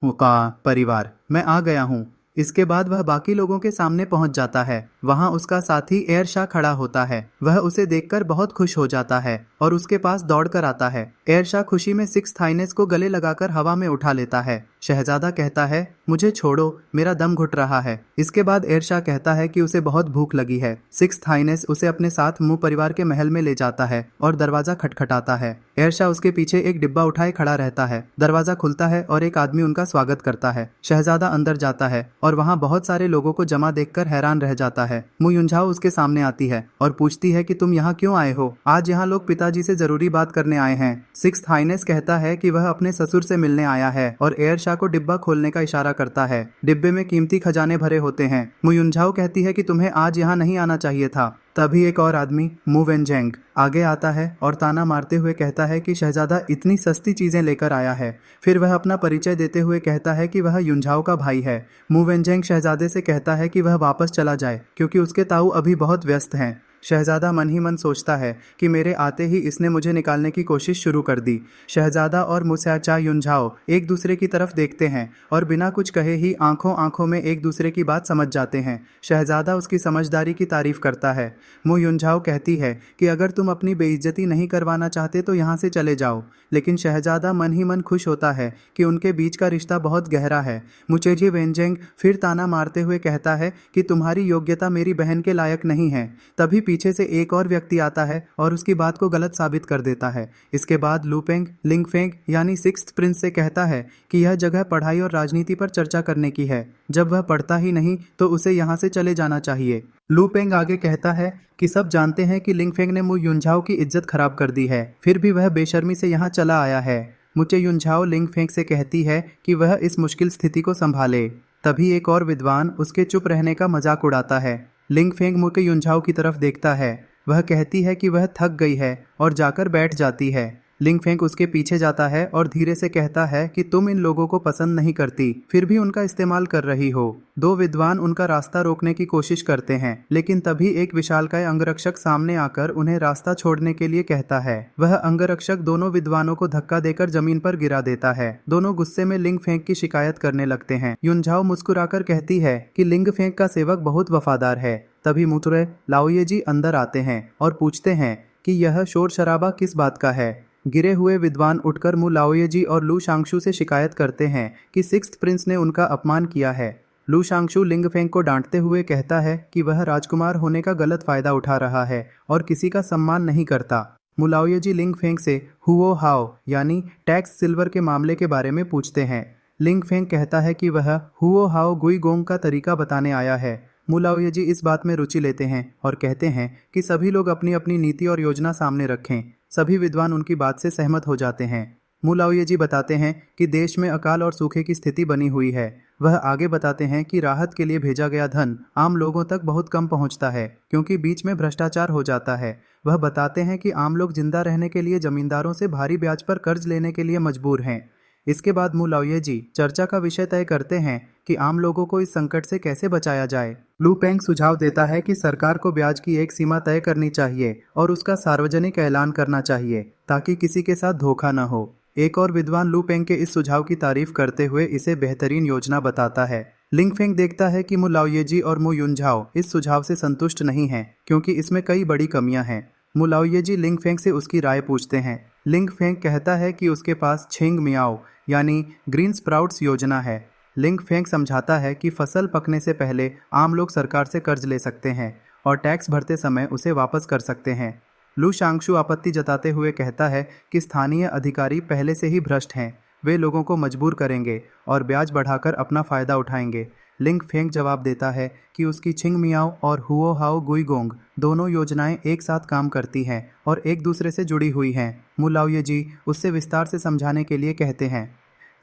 का परिवार, मैं आ गया हूँ। इसके बाद वह बाकी लोगों के सामने पहुंच जाता है। वहां उसका साथी एयर शाह खड़ा होता है। वह उसे देखकर बहुत खुश हो जाता है और उसके पास दौड़कर आता है। एयर शाह खुशी में सिक्स्थ हाइनेस को गले लगाकर हवा में उठा लेता है। शहजादा कहता है, मुझे छोड़ो, मेरा दम घुट रहा है। इसके बाद एयर शाह कहता है कि उसे बहुत भूख लगी है। सिक्स्थ हाइनेस उसे अपने साथ मू परिवार के महल में ले जाता है और दरवाजा खटखटाता है। एयर शाह उसके पीछे एक डिब्बा उठाए खड़ा रहता है। दरवाजा खुलता है और एक आदमी उनका स्वागत करता है। शहजादा अंदर जाता है और वहाँ बहुत सारे लोगों को जमा देखकर हैरान रह जाता है। मू युनझाओ उसके सामने आती है और पूछती है कि तुम यहाँ क्यों आए हो? आज यहाँ लोग पिताजी से जरूरी बात करने आए हैं। सिक्स्थ हाइनेस कहता है कि वह अपने ससुर से मिलने आया है और एयर शाह को डिब्बा खोलने का इशारा करता है। डिब्बे में कीमती खजाने भरे होते हैं। मू युनझाओ कहती है कि तुम्हें आज यहाँ नहीं आना चाहिए था। तभी एक और आदमी मू वेनजेंग आगे आता है और ताना मारते हुए कहता है कि शहजादा इतनी सस्ती चीजें लेकर आया है। फिर वह अपना परिचय देते हुए कहता है कि वह युनझाओ का भाई है। मू वेनजेंग शहजादे से कहता है कि वह वापस चला जाए क्योंकि उसके ताऊ अभी बहुत व्यस्त हैं। शहजादा मन ही मन सोचता है कि मेरे आते ही इसने मुझे निकालने की कोशिश शुरू कर दी। शहजादा और मुस्याचा युनझाओ एक दूसरे की तरफ देखते हैं और बिना कुछ कहे ही आंखों आंखों में एक दूसरे की बात समझ जाते हैं। शहजादा उसकी समझदारी की तारीफ करता है। मू युनझाओ कहती है कि अगर तुम अपनी बेइज्जती नहीं करवाना चाहते तो यहाँ से चले जाओ, लेकिन शहजादा मन ही मन खुश होता है कि उनके बीच का रिश्ता बहुत गहरा है। मुचेजी वेनजेंग फिर ताना मारते हुए कहता है कि तुम्हारी योग्यता मेरी बहन के लायक नहीं है। तभी पीछे से एक और व्यक्ति आता है और उसकी बात को गलत साबित कर देता है। इसके बाद लुपेंग लिंगफेंग यानी सिक्स्थ प्रिंस से कहता है कि यह जगह पढ़ाई और राजनीति पर चर्चा करने की है। जब वह पढ़ता ही नहीं तो उसे यहाँ से चले जाना चाहिए। लुपेंग आगे कहता है कि सब जानते हैं कि लिंगफेंग ने मू युनझाओ की इज्जत खराब कर दी है, फिर भी वह बेशर्मी से यहाँ चला आया है। मुचे युनझाओ लिंगफेंग से कहती है कि वह इस मुश्किल स्थिति को संभाले। तभी एक और विद्वान उसके चुप रहने का मजाक उड़ाता है। लिंगफेंग मुके युनझाओ की तरफ देखता है। वह कहती है कि वह थक गई है और जाकर बैठ जाती है। लिंगफेंग उसके पीछे जाता है और धीरे से कहता है कि तुम इन लोगों को पसंद नहीं करती, फिर भी उनका इस्तेमाल कर रही हो। दो विद्वान उनका रास्ता रोकने की कोशिश करते हैं, लेकिन तभी एक विशालकाय अंगरक्षक सामने आकर उन्हें रास्ता छोड़ने के लिए कहता है। वह अंगरक्षक दोनों विद्वानों को धक्का देकर जमीन पर गिरा देता है। दोनों गुस्से में लिंगफेंग की शिकायत करने लगते हैं। युनझाओ मुस्कुराकर कहती है कि लिंगफेंग का सेवक बहुत वफादार है। तभी मुतुरे लाओयेजी अंदर आते हैं और पूछते हैं कि यह शोर शराबा किस बात का है। गिरे हुए विद्वान उठकर मू लाओयेजी और लू शांगशु से शिकायत करते हैं कि सिक्स्थ प्रिंस ने उनका अपमान किया है। लू शांगशु लिंगफेंग को डांटते हुए कहता है कि वह राजकुमार होने का गलत फायदा उठा रहा है और किसी का सम्मान नहीं करता। मू लाओयेजी लिंगफेंग से हुओ हाओ यानी टैक्स सिल्वर के मामले के बारे में पूछते हैं। लिंगफेंग कहता है कि वह हुओ हाओ गुईगोंग का तरीका बताने आया है। मू लाओयेजी इस बात में रुचि लेते हैं और कहते हैं कि सभी लोग अपनी अपनी नीति और योजना सामने रखें। सभी विद्वान उनकी बात से सहमत हो जाते हैं। मू लाओयेजी बताते हैं कि देश में अकाल और सूखे की स्थिति बनी हुई है। वह आगे बताते हैं कि राहत के लिए भेजा गया धन आम लोगों तक बहुत कम पहुंचता है क्योंकि बीच में भ्रष्टाचार हो जाता है। वह बताते हैं कि आम लोग जिंदा रहने के लिए जमींदारों से भारी ब्याज पर कर्ज लेने के लिए मजबूर हैं। इसके बाद मू लाओयेजी चर्चा का विषय तय करते हैं कि आम लोगों को इस संकट से कैसे बचाया जाए। लू पेंग सुझाव देता है कि सरकार को ब्याज की एक सीमा तय करनी चाहिए और उसका सार्वजनिक ऐलान करना चाहिए ताकि किसी के साथ धोखा न हो। एक और विद्वान लू पेंग के इस सुझाव की तारीफ करते हुए इसे बेहतरीन योजना बताता है। लिंग फेंग देखता है कि मु लाओयेजी और मु युनझाओ इस सुझाव से संतुष्ट नहीं हैं क्योंकि इसमें कई बड़ी कमियां हैं। मु लाओयेजी लिंग फेंग से उसकी राय पूछते हैं। लिंग फेंग कहता है कि उसके पास छेंग मियाओ यानी ग्रीन स्प्राउट्स योजना है। लिंग फेंग समझाता है कि फसल पकने से पहले आम लोग सरकार से कर्ज ले सकते हैं और टैक्स भरते समय उसे वापस कर सकते हैं। लू शांगशु आपत्ति जताते हुए कहता है कि स्थानीय अधिकारी पहले से ही भ्रष्ट हैं, वे लोगों को मजबूर करेंगे और ब्याज बढ़ाकर अपना फ़ायदा उठाएंगे। लिंग फेंग जवाब देता है कि उसकी छिंग मियाओ और हुओ हाओ गुईगोंग दोनों योजनाएं एक साथ काम करती हैं और एक दूसरे से जुड़ी हुई हैं। मु लाओयेजी उससे विस्तार से समझाने के लिए कहते हैं।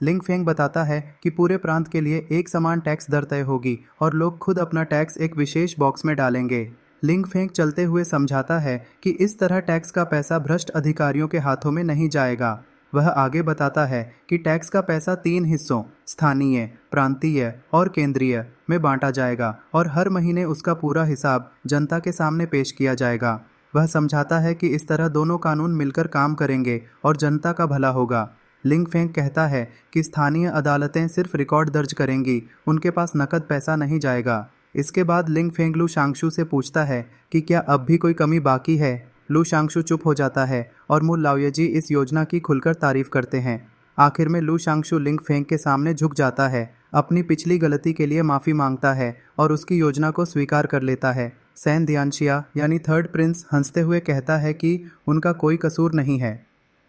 लिंग फेंग बताता है कि पूरे प्रांत के लिए एक समान टैक्स दर तय होगी और लोग खुद अपना टैक्स एक विशेष बॉक्स में डालेंगे। लिंग फेंग चलते हुए समझाता है कि इस तरह टैक्स का पैसा भ्रष्ट अधिकारियों के हाथों में नहीं जाएगा। वह आगे बताता है कि टैक्स का पैसा 3 हिस्सों स्थानीय, प्रांतीय और केंद्रीय में बांटा जाएगा और हर महीने उसका पूरा हिसाब जनता के सामने पेश किया जाएगा। वह समझाता है कि इस तरह दोनों कानून मिलकर काम करेंगे और जनता का भला होगा। लिंग फेंग कहता है कि स्थानीय अदालतें सिर्फ रिकॉर्ड दर्ज करेंगी, उनके पास नकद पैसा नहीं जाएगा। इसके बाद लिंग फेंग लू शांगशु से पूछता है कि क्या अब भी कोई कमी बाकी है। लू शांगशु चुप हो जाता है और मु लाओयेजी इस योजना की खुलकर तारीफ करते हैं। आखिर में लू शांगशु लिंग फेंग के सामने झुक जाता है, अपनी पिछली गलती के लिए माफ़ी मांगता है और उसकी योजना को स्वीकार कर लेता है। सैन दियानशिया यानी थर्ड प्रिंस हंसते हुए कहता है कि उनका कोई कसूर नहीं है।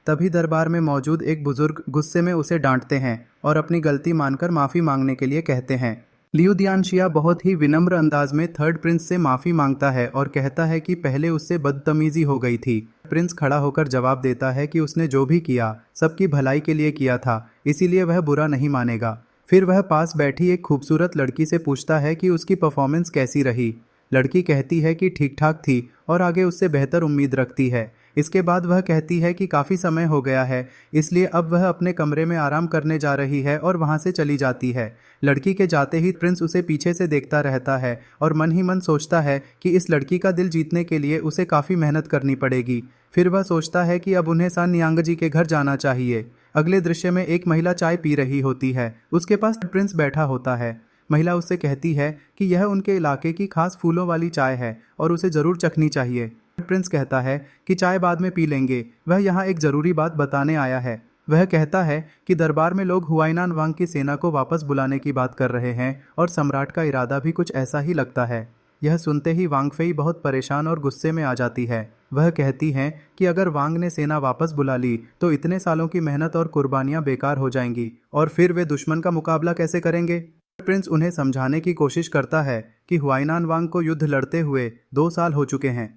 तभी दरबार में मौजूद एक बुजुर्ग गुस्से में उसे डांटते हैं और अपनी गलती मानकर माफ़ी मांगने के लिए कहते हैं। लियू दियानशिया बहुत ही विनम्र अंदाज में थर्ड प्रिंस से माफ़ी मांगता है और कहता है कि पहले उससे बदतमीजी हो गई थी। प्रिंस खड़ा होकर जवाब देता है कि उसने जो भी किया सबकी भलाई के लिए किया था, इसीलिए वह बुरा नहीं मानेगा। फिर वह पास बैठी एक खूबसूरत लड़की से पूछता है कि उसकी परफॉर्मेंस कैसी रही। लड़की कहती है कि ठीक ठाक थी और आगे उससे बेहतर उम्मीद रखती है। इसके बाद वह कहती है कि काफ़ी समय हो गया है, इसलिए अब वह अपने कमरे में आराम करने जा रही है और वहाँ से चली जाती है। लड़की के जाते ही प्रिंस उसे पीछे से देखता रहता है और मन ही मन सोचता है कि इस लड़की का दिल जीतने के लिए उसे काफ़ी मेहनत करनी पड़ेगी। फिर वह सोचता है कि अब उन्हें सान नियांग जी के घर जाना चाहिए। अगले दृश्य में एक महिला चाय पी रही होती है, उसके पास प्रिंस बैठा होता है। महिला उससे कहती है कि यह उनके इलाके की खास फूलों वाली चाय है और उसे ज़रूर चखनी चाहिए। प्रिंस कहता है कि चाय बाद में पी लेंगे, वह यहाँ एक ज़रूरी बात बताने आया है। वह कहता है कि दरबार में लोग हुआइनान वांग की सेना को वापस बुलाने की बात कर रहे हैं और सम्राट का इरादा भी कुछ ऐसा ही लगता है। यह सुनते ही वांग फेई बहुत परेशान और गुस्से में आ जाती है। वह कहती हैं कि अगर वांग ने सेना वापस बुला ली तो इतने सालों की मेहनत और कुर्बानियाँ बेकार हो जाएंगी और फिर वे दुश्मन का मुकाबला कैसे करेंगे। प्रिंस उन्हें समझाने की कोशिश करता है कि हुआइनान वांग को युद्ध लड़ते हुए 2 साल हो चुके हैं,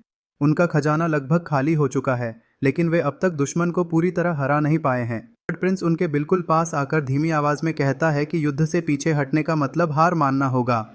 उनका खजाना लगभग खाली हो चुका है, लेकिन वे अब तक दुश्मन को पूरी तरह हरा नहीं पाए हैं। प्रिंस उनके बिल्कुल पास आकर धीमी आवाज़ में कहता है कि युद्ध से पीछे हटने का मतलब हार मानना होगा।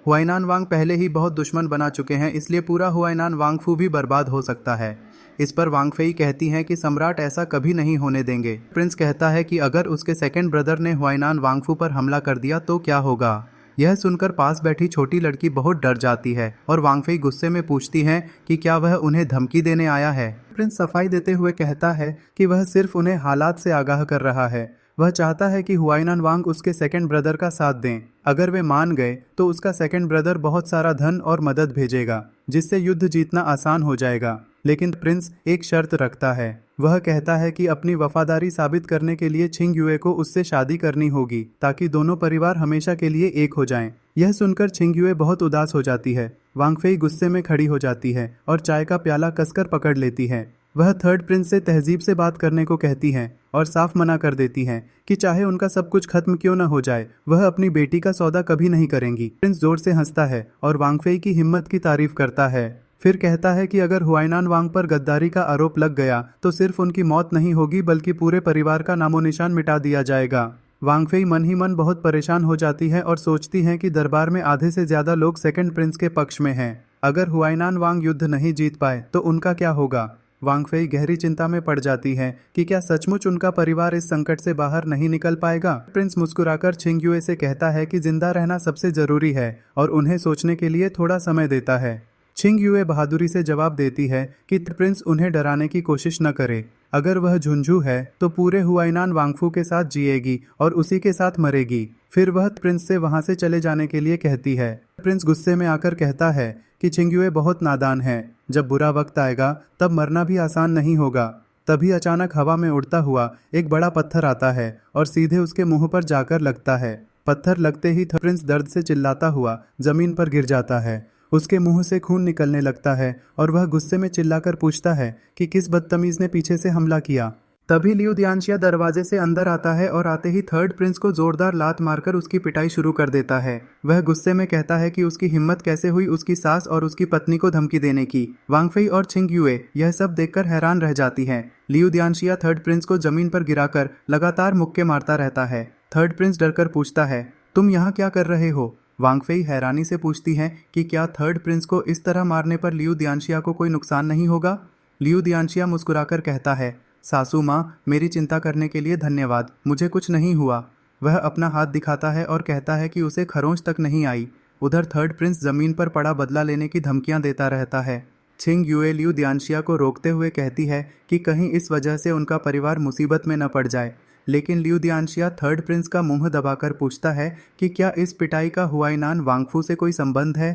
हुआइनान वांग पहले ही बहुत दुश्मन बना चुके हैं, इसलिए पूरा हुआइनान वांगफू भी बर्बाद हो सकता है। इस पर वांग फेई कहती हैं कि सम्राट ऐसा कभी नहीं होने देंगे। प्रिंस कहता है कि अगर उसके सेकंड ब्रदर ने हुआइनान वांगफू पर हमला कर दिया तो क्या होगा। यह सुनकर पास बैठी छोटी लड़की बहुत डर जाती है और वांग फेई गुस्से में पूछती हैं कि क्या वह उन्हें धमकी देने आया है। प्रिंस सफाई देते हुए कहता है कि वह सिर्फ उन्हें हालात से आगाह कर रहा है। वह चाहता है कि हुआइनान वांग उसके सेकंड ब्रदर का साथ दें। अगर वे मान गए तो उसका सेकंड ब्रदर बहुत सारा धन और मदद भेजेगा, जिससे युद्ध जीतना आसान हो जाएगा। लेकिन प्रिंस एक शर्त रखता है। वह कहता है कि अपनी वफादारी साबित करने के लिए छिंग युए को उससे शादी करनी होगी ताकि दोनों परिवार हमेशा के लिए एक हो जाएं। यह सुनकर छिंग युए बहुत उदास हो जाती है। वांग फेई गुस्से में खड़ी हो जाती है और चाय का प्याला कसकर पकड़ लेती है। वह थर्ड प्रिंस से तहजीब से बात करने को कहती हैं और साफ मना कर देती हैं कि चाहे उनका सब कुछ खत्म क्यों न हो जाए, वह अपनी बेटी का सौदा कभी नहीं करेंगी। प्रिंस जोर से हंसता है और वांग फेई की हिम्मत की तारीफ करता है। फिर कहता है कि अगर हुआइनान वांग पर गद्दारी का आरोप लग गया तो सिर्फ उनकी मौत नहीं होगी बल्कि पूरे परिवार का नामो निशान मिटा दिया जाएगा। वांग फेई मन ही मन बहुत परेशान हो जाती है और सोचती हैं कि दरबार में आधे से ज्यादा लोग सेकंड प्रिंस के पक्ष में हैं। अगर हुआइनान वांग युद्ध नहीं जीत पाए तो उनका क्या होगा। वांग फेई गहरी चिंता में पड़ जाती है कि क्या सचमुच उनका परिवार इस संकट से बाहर नहीं निकल पाएगा। प्रिंस मुस्कुराकर छिंग युए से कहता है कि जिंदा रहना सबसे जरूरी है और उन्हें सोचने के लिए थोड़ा समय देता है। छिंग युए बहादुरी से जवाब देती है कि प्रिंस उन्हें डराने की कोशिश न करे। अगर वह झुंझू है तो पूरे हुआइनान वांगफू के साथ जिएगी और उसी के साथ मरेगी। फिर वह प्रिंस से वहां से चले जाने के लिए कहती है। प्रिंस गुस्से में आकर कहता है कि छिंग युए बहुत नादान है, जब बुरा वक्त आएगा तब मरना भी आसान नहीं होगा। तभी अचानक हवा में उड़ता हुआ एक बड़ा पत्थर आता है और सीधे उसके मुंह पर जाकर लगता है। पत्थर लगते ही प्रिंस दर्द से चिल्लाता हुआ जमीन पर गिर जाता है। उसके मुंह से खून निकलने लगता है और वह गुस्से में चिल्लाकर पूछता है कि किस बदतमीज ने पीछे से हमला किया। तभी लियू दियांशिया दरवाजे से अंदर आता है और आते ही थर्ड प्रिंस को जोरदार लात मारकर उसकी पिटाई शुरू कर देता है। वह गुस्से में कहता है कि उसकी हिम्मत कैसे हुई उसकी सास और उसकी पत्नी को धमकी देने की। वांग फेई और छिंग युए यह सब देखकर हैरान रह जाती हैं। लियू दियांशिया थर्ड प्रिंस को जमीन पर गिराकर लगातार मुक्के मारता रहता है। थर्ड प्रिंस डरकर पूछता है, तुम यहाँ क्या कर रहे हो? वांग फेई हैरानी से पूछती है कि क्या थर्ड प्रिंस को इस तरह मारने पर लियू दियांशिया को कोई नुकसान नहीं होगा। लियू दियांशिया मुस्कुराकर कहता है, सासू माँ, मेरी चिंता करने के लिए धन्यवाद, मुझे कुछ नहीं हुआ। वह अपना हाथ दिखाता है और कहता है कि उसे खरोंच तक नहीं आई। उधर थर्ड प्रिंस जमीन पर पड़ा बदला लेने की धमकियां देता रहता है। छिंग युए लियू दियांशिया को रोकते हुए कहती है कि कहीं इस वजह से उनका परिवार मुसीबत में न पड़ जाए, लेकिन लियू दियांशिया थर्ड प्रिंस का मुंह दबाकर पूछता है कि क्या इस पिटाई का हुआइनान वांगफू से कोई संबंध है।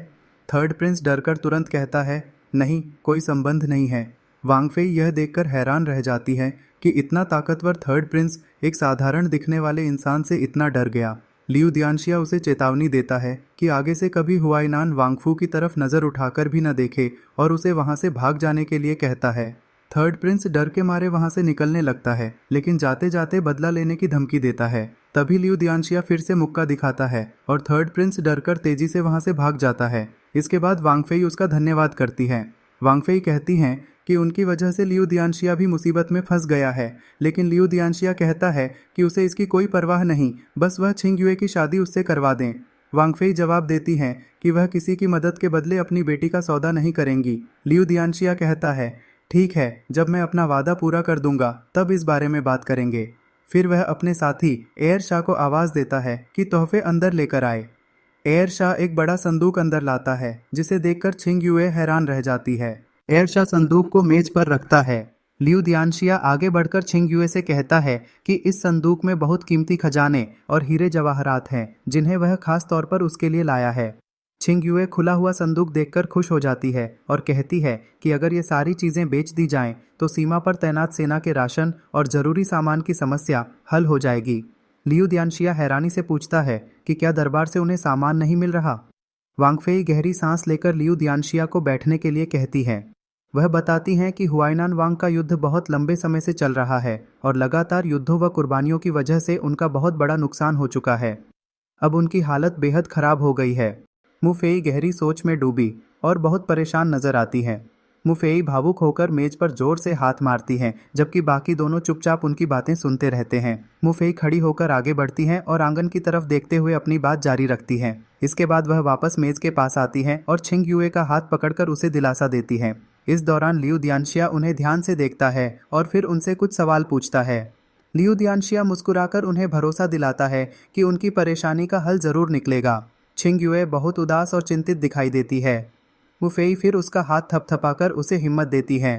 थर्ड प्रिंस डरकर तुरंत कहता है, नहीं, कोई संबंध नहीं है। वांग फेई यह देखकर हैरान रह जाती है कि इतना ताकतवर थर्ड प्रिंस एक साधारण दिखने वाले इंसान से इतना डर गया। लियू दियांशिया उसे चेतावनी देता है कि आगे से कभी हुआइनान वांगफू की तरफ नज़र उठाकर भी न देखे और उसे वहां से भाग जाने के लिए कहता है। थर्ड प्रिंस डर के मारे वहां से निकलने लगता है, लेकिन जाते जाते बदला लेने की धमकी देता है। तभी लियू दियांशिया फिर से मुक्का दिखाता है और थर्ड प्रिंस डरकर तेजी से वहां से भाग जाता है। इसके बाद वांग फेई उसका धन्यवाद करती है। वांग फेई कहती हैं कि उनकी वजह से लियू दियांशिया भी मुसीबत में फंस गया है, लेकिन लियू दियांशिया कहता है कि उसे इसकी कोई परवाह नहीं, बस वह छिंग युए की शादी उससे करवा दें। वांग फेई जवाब देती हैं कि वह किसी की मदद के बदले अपनी बेटी का सौदा नहीं करेंगी। लियू दियांशिया कहता है, ठीक है, जब मैं अपना वादा पूरा कर दूंगा तब इस बारे में बात करेंगे। फिर वह अपने साथी एयर शाह को आवाज़ देता है कि तोहफे अंदर लेकर आए। एयर शाह एक बड़ा संदूक अंदर लाता है, जिसे देखकर छिंग युए हैरान रह जाती है। एयर शाह संदूक को मेज पर रखता है। लियू दियांशिया आगे बढ़कर छिंग युए से कहता है कि इस संदूक में बहुत कीमती खजाने और हीरे जवाहरात हैं, जिन्हें वह खास तौर पर उसके लिए लाया है। छिंग युए खुला हुआ संदूक देखकर खुश हो जाती है और कहती है कि अगर ये सारी चीज़ें बेच दी जाएं तो सीमा पर तैनात सेना के राशन और ज़रूरी सामान की समस्या हल हो जाएगी। लियू दियांशिया हैरानी से पूछता है कि क्या दरबार से उन्हें सामान नहीं मिल रहा। वांग फेई गहरी सांस लेकर लियू दियांशिया को बैठने के लिए कहती है। वह बताती हैं कि हुआइनान वांग का युद्ध बहुत लंबे समय से चल रहा है और लगातार युद्धों व कुर्बानियों की वजह से उनका बहुत बड़ा नुकसान हो चुका है। अब उनकी हालत बेहद खराब हो गई है। मुफेई गहरी सोच में डूबी और बहुत परेशान नजर आती है। मुफेई भावुक होकर मेज पर जोर से हाथ मारती हैं, जबकि बाकी दोनों चुपचाप उनकी बातें सुनते रहते हैं। मुफेई खड़ी होकर आगे बढ़ती हैं और आंगन की तरफ देखते हुए अपनी बात जारी रखती हैं। इसके बाद वह वापस मेज के पास आती हैं और छिंग युए का हाथ पकड़कर उसे दिलासा देती हैं। इस दौरान लियू दियांशिया उन्हें ध्यान से देखता है और फिर उनसे कुछ सवाल पूछता है। लियू दियांशिया मुस्कुराकर उन्हें भरोसा दिलाता है कि उनकी परेशानी का हल जरूर निकलेगा। छिंग युए बहुत उदास और चिंतित दिखाई देती है। मुफेई फिर उसका हाथ थपथपाकर उसे हिम्मत देती है।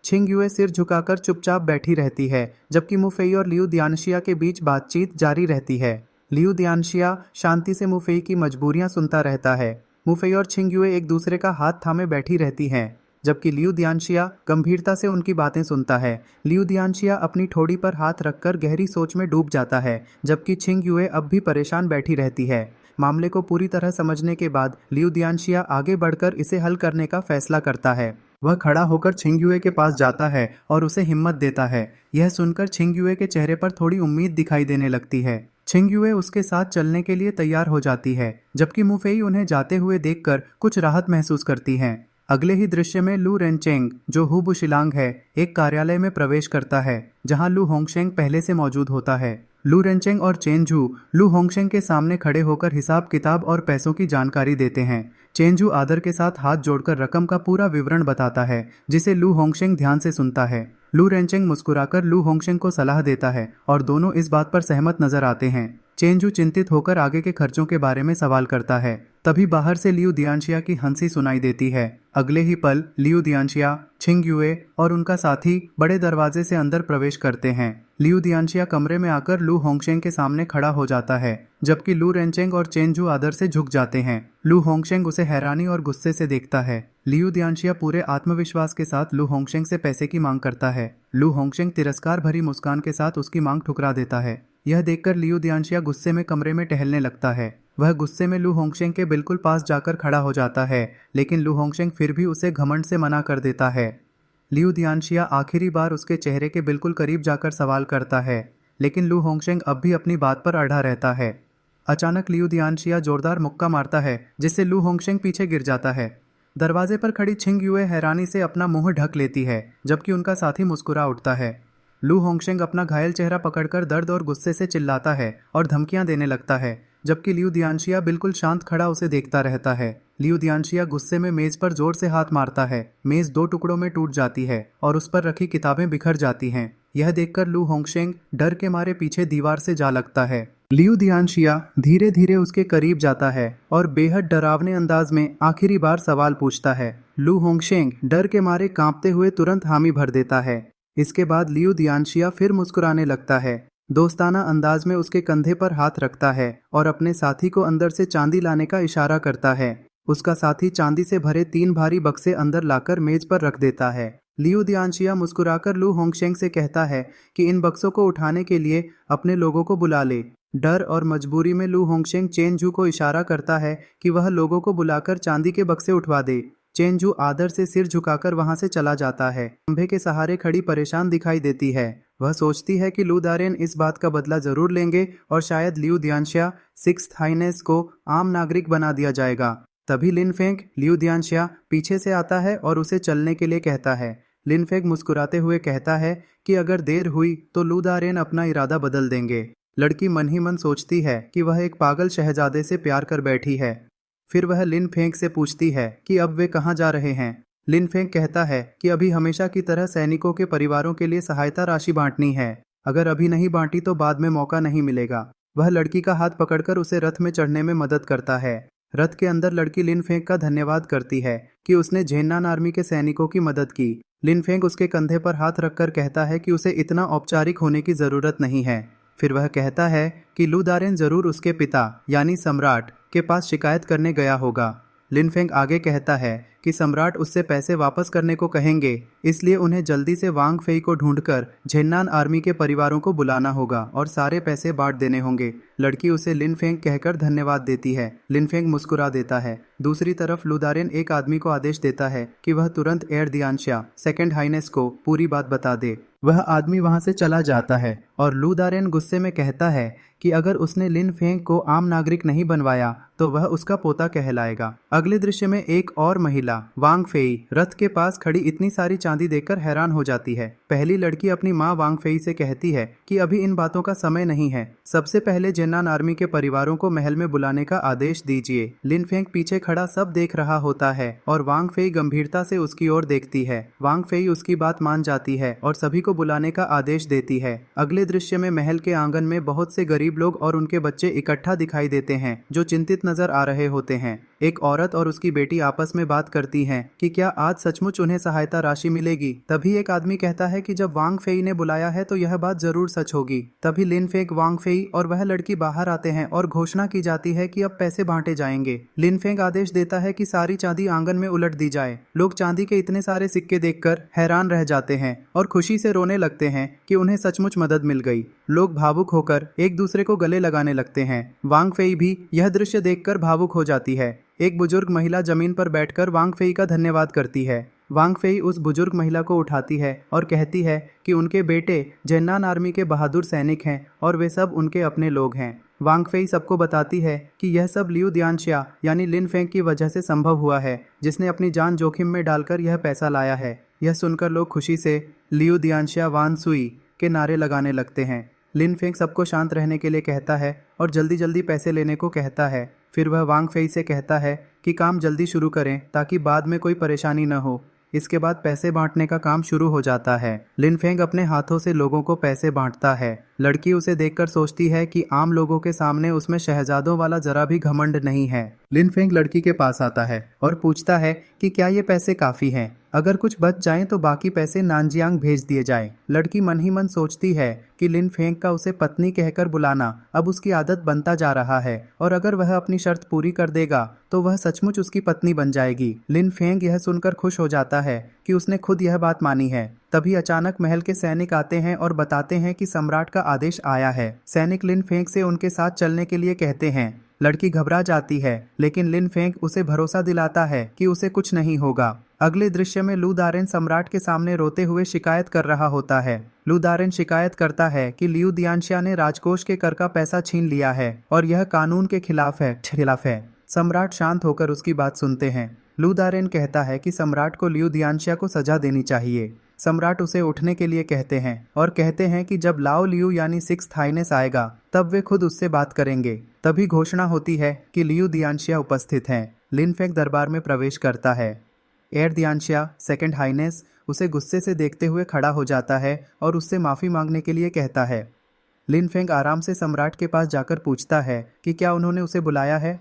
छिंग युए सिर झुकाकर चुपचाप बैठी रहती है, जबकि मुफेई और लियू दियांशिया के बीच बातचीत जारी रहती है। लियू दियांशिया शांति से मुफेई की मजबूरियां सुनता रहता है। मुफेई और छिंग युए एक दूसरे का हाथ थामे बैठी रहती हैं, जबकि लियू दियांशिया गंभीरता से उनकी बातें सुनता है। लियू दियांशिया अपनी ठोड़ी पर हाथ रखकर गहरी सोच में डूब जाता है, जबकि छिंग युए अब भी परेशान बैठी रहती है। मामले को पूरी तरह समझने के बाद लियू दियांशिया आगे बढ़कर इसे हल करने का फैसला करता है। वह खड़ा होकर छिंग युए के पास जाता है और उसे हिम्मत देता है। यह सुनकर छिंग युए के चेहरे पर थोड़ी उम्मीद दिखाई देने लगती है। छिंग युए उसके साथ चलने के लिए तैयार हो जाती है, जबकि मुफेई उन्हें जाते हुए देखकर कुछ राहत महसूस करती हैं। अगले ही दृश्य में लू रेनचेंग, जो हुबु शिलांग है, एक कार्यालय में प्रवेश करता है, जहां लू होंगशेंग पहले से मौजूद होता है। लू रेंचेंग और चेनजू लू होंगशेंग के सामने खड़े होकर हिसाब किताब और पैसों की जानकारी देते हैं। चेनजू आदर के साथ हाथ जोड़कर रकम का पूरा विवरण बताता है, जिसे लू होंगशेंग ध्यान से सुनता है। लू रेंचेंग मुस्कुराकर लू होंगशेंग को सलाह देता है और दोनों इस बात पर सहमत नजर आते हैं। चेनजू चिंतित होकर आगे के खर्चों के बारे में सवाल करता है। तभी बाहर से लियू दियांशिया की हंसी सुनाई देती है। अगले ही पल लियू दियांशिया, छिंग युए और उनका साथी बड़े दरवाजे से अंदर प्रवेश करते हैं। लियू दियांशिया कमरे में आकर लू होंगशेंग के सामने खड़ा हो जाता है, जबकि लू रेंचेंग और चेनजू आदर से झुक जाते हैं। लू होंगशेंग उसे हैरानी और गुस्से से देखता है। लियू दियांशिया पूरे आत्मविश्वास के साथ लू होंगशेंग से पैसे की मांग करता है। लू होंगशेंग तिरस्कार भरी मुस्कान के साथ उसकी मांग ठुकरा देता है। यह देखकर लियू दियांशिया गुस्से में कमरे में टहलने लगता है। वह गुस्से में लू होंगशेंग के बिल्कुल पास जाकर खड़ा हो जाता है, लेकिन लू होंगशेंग फिर भी उसे घमंड से मना कर देता है। लियू दियांशिया आखिरी बार उसके चेहरे के बिल्कुल करीब जाकर सवाल करता है, लेकिन लू होंगशेंग अब भी अपनी बात पर अड़ा रहता है। अचानक लियू दियांशिया जोरदार मुक्का मारता है, जिससे लू होंगशेंग पीछे गिर जाता है। दरवाजे पर खड़ी छिंग युए हैरानी से अपना मुंह ढक लेती है, जबकि उनका साथी मुस्कुरा उठता है। लू होंगशेंग अपना घायल चेहरा पकड़कर दर्द और गुस्से से चिल्लाता है और धमकियां देने लगता है, जबकि लियू दियांशिया बिल्कुल शांत खड़ा उसे देखता रहता है। लियू दियांशिया गुस्से में मेज पर जोर से हाथ मारता है। मेज 2 टुकड़ों में टूट जाती है और उस पर रखी किताबें बिखर जाती हैं। यह देखकर लू होंगशेंग डर के मारे पीछे दीवार से जा लगता है। लियू दियांशिया धीरे धीरे उसके करीब जाता है और बेहद डरावने अंदाज में आखिरी बार सवाल पूछता है। लू होंगशेंग डर के मारे कांपते हुए तुरंत हामी भर देता है। इसके बाद लियू दियांशिया फिर मुस्कुराने लगता है, दोस्ताना अंदाज में उसके कंधे पर हाथ रखता है और अपने साथी को अंदर से चांदी लाने का इशारा करता है। उसका साथी चांदी से भरे 3 भारी बक्से अंदर लाकर मेज पर रख देता है। लियू दियांशिया मुस्कुराकर लू होंगशेंग से कहता है कि इन बक्सों को उठाने के लिए अपने लोगों को बुला ले। डर और मजबूरी में लू होंगशेंग चेनजू को इशारा करता है कि वह लोगों को बुलाकर चांदी के बक्से उठवा दे। चेनजू आदर से सिर झुकाकर वहां से चला जाता है। खंभे के सहारे खड़ी परेशान दिखाई देती है। वह सोचती है कि लू दारेन इस बात का बदला जरूर लेंगे और शायद लियू दियांशिया 6th हाइनेस को आम नागरिक बना दिया जाएगा। तभी लिनफेंग लियू दियांशिया पीछे से आता है और उसे चलने के लिए कहता है। लिनफेंग मुस्कुराते हुए कहता है कि अगर देर हुई तो लू दारेन अपना इरादा बदल देंगे। लड़की मन ही मन सोचती है कि वह एक पागल शहजादे से प्यार कर बैठी है। फिर वह लिनफेंग से पूछती है कि अब वे कहाँ जा रहे हैं। लिनफेंग कहता है कि अभी हमेशा की तरह सैनिकों के परिवारों के लिए सहायता राशि बांटनी है। अगर अभी नहीं बांटी तो बाद में मौका नहीं मिलेगा। वह लड़की का हाथ पकड़कर उसे रथ में चढ़ने में मदद करता है। रथ के अंदर लड़की लिनफेंग का धन्यवाद करती है कि उसने झेन्नान आर्मी के सैनिकों की मदद की। लिनफेंग उसके कंधे पर हाथ रखकर कहता है कि उसे इतना औपचारिक होने की जरूरत नहीं है। फिर वह कहता है कि लू दारेन जरूर उसके पिता यानी सम्राट के पास शिकायत करने गया होगा। लिनफेंग आगे कहता है कि सम्राट उससे पैसे वापस करने को कहेंगे, इसलिए उन्हें जल्दी से वांग फेई को ढूंढकर झेन्नान आर्मी के परिवारों को बुलाना होगा और सारे पैसे बांट देने होंगे। लड़की उसे लिनफेंग कहकर धन्यवाद देती है। लिनफेंग मुस्कुरा देता है। दूसरी तरफ लू दारेन एक आदमी को आदेश देता है कि वह तुरंत एयर दियांशिया 2nd हाइनेस को पूरी बात बता दे। वह आदमी वहां से चला जाता है और लू दारेन गुस्से में कहता है कि अगर उसने लिनफेंग को आम नागरिक नहीं बनवाया तो वह उसका पोता कहलाएगा। अगले दृश्य में एक और महिला वांग फेई रथ के पास खड़ी इतनी सारी चांदी देखकर हैरान हो जाती है। पहली लड़की अपनी माँ वांग फेई से कहती है कि अभी इन बातों का समय नहीं है, सबसे पहले झेन्नान आर्मी के परिवारों को महल में बुलाने का आदेश दीजिए। लिनफेंग पीछे खड़ा सब देख रहा होता है और वांग फेई गंभीरता से उसकी ओर देखती है। वांग फेई उसकी बात मान जाती है और सभी को बुलाने का आदेश देती है। अगले दृश्य में महल के आंगन में बहुत से गरीब लोग और उनके बच्चे इकट्ठा दिखाई देते हैं, जो चिंतित नजर आ रहे होते हैं। एक औरत और उसकी बेटी आपस में बात करती हैं कि क्या आज सचमुच उन्हें सहायता राशि मिलेगी। तभी एक आदमी कहता है कि जब वांग फेई ने बुलाया है तो यह बात जरूर सच होगी। तभी लिनफेंग, वांग फेई और वह लड़की बाहर आते हैं और घोषणा की जाती है कि अब पैसे बांटे जाएंगे। लिनफेंग आदेश देता है कि सारी चांदी आंगन में उलट दी जाए। लोग चांदी के इतने सारे सिक्के देखकर हैरान रह जाते हैं और खुशी से रोने लगते हैं कि उन्हें सचमुच मदद मिल गई। लोग भावुक होकर एक दूसरे को गले लगाने लगते हैं। वांग फेई भी यह दृश्य देखकर भावुक हो जाती है। एक बुजुर्ग महिला जमीन पर बैठकर वांग फेई का धन्यवाद करती है। वांग फेई उस बुजुर्ग महिला को उठाती है और कहती है कि उनके बेटे झेन्नान आर्मी के बहादुर सैनिक हैं और वे सब उनके अपने लोग हैं। वांग फेई सबको बताती है कि यह सब लियू दियांशिया यानी लिनफेंग की वजह से संभव हुआ है, जिसने अपनी जान जोखिम में डालकर यह पैसा लाया है। यह सुनकर लोग खुशी से लियू दियांशिया वान सुई के नारे लगाने लगते हैं। लिन फेंग सबको शांत रहने के लिए कहता है और जल्दी जल्दी पैसे लेने को कहता है। फिर वह वांग फेई से कहता है कि काम जल्दी शुरू करें ताकि बाद में कोई परेशानी न हो। इसके बाद पैसे बांटने का काम शुरू हो जाता है। लिन फेंग अपने हाथों से लोगों को पैसे बांटता है। लड़की उसे देखकर सोचती है कि आम लोगों के सामने उसमें शहजादों वाला जरा भी घमंड नहीं है। लिन फेंग लड़की के पास आता है और पूछता है कि क्या ये पैसे काफी हैं? अगर कुछ बच जाएं तो बाकी पैसे नानजियांग भेज दिए जाएं। लड़की मन ही मन सोचती है कि लिन फेंग का उसे पत्नी कहकर बुलाना अब उसकी आदत बनता जा रहा है और अगर वह अपनी शर्त पूरी कर देगा तो वह सचमुच उसकी पत्नी बन जाएगी। लिन फेंग यह सुनकर खुश हो जाता है कि उसने खुद यह बात मानी है। तभी अचानक महल के सैनिक आते हैं और बताते हैं कि सम्राट का आदेश आया है। सैनिक लिन फेंग से उनके साथ चलने के लिए कहते हैं। लड़की घबरा जाती है लेकिन लिन फेंग उसे भरोसा दिलाता है कि उसे कुछ नहीं होगा। अगले दृश्य में लू दारेन सम्राट के सामने रोते हुए शिकायत कर रहा होता है। लू दारेन शिकायत करता है कि लियू दियानशिया ने राजकोष के कर का पैसा छीन लिया है और यह कानून के खिलाफ है। सम्राट शांत होकर उसकी बात सुनते हैं। लू दारेन कहता है कि सम्राट को लियू दियानशिया को सजा देनी चाहिए। सम्राट उसे उठने के लिए कहते हैं और कहते हैं कि जब लाओ लियू यानी सिक्स्थ हाइनेस आएगा तब वे खुद उससे बात करेंगे। तभी घोषणा होती है कि लियू दियानशिया उपस्थित हैं। लिन फेंग दरबार में प्रवेश करता है। एयर दियानशिया सेकंड हाइनेस उसे गुस्से से देखते हुए खड़ा हो जाता है और उससे माफ़ी मांगने के लिए कहता है। लिन फेंग आराम से सम्राट के पास जाकर पूछता है कि क्या उन्होंने उसे बुलाया है।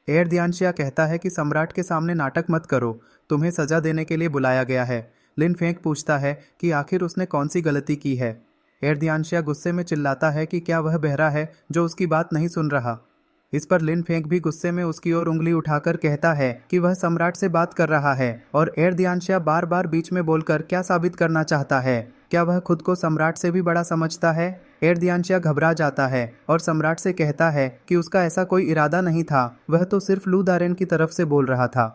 एयर दियानशिया कहता है कि सम्राट के सामने नाटक मत करो, तुम्हें सजा देने के लिए बुलाया गया है। लिन फेंग पूछता है कि आखिर उसने कौन सी गलती की है। एयर दियानशिया गुस्से में चिल्लाता है कि क्या वह बहरा है जो उसकी बात नहीं सुन रहा। इस पर लिन फेंग भी गुस्से में उसकी ओर उंगली उठाकर कहता है कि वह सम्राट से बात कर रहा है और एयर दियानशिया बार बार बीच में बोलकर क्या साबित करना चाहता है? क्या वह खुद को सम्राट से भी बड़ा समझता है? एयर दियानशिया घबरा जाता है और सम्राट से कहता है कि उसका ऐसा कोई इरादा नहीं था, वह तो सिर्फ लू दारेन की तरफ से बोल रहा था।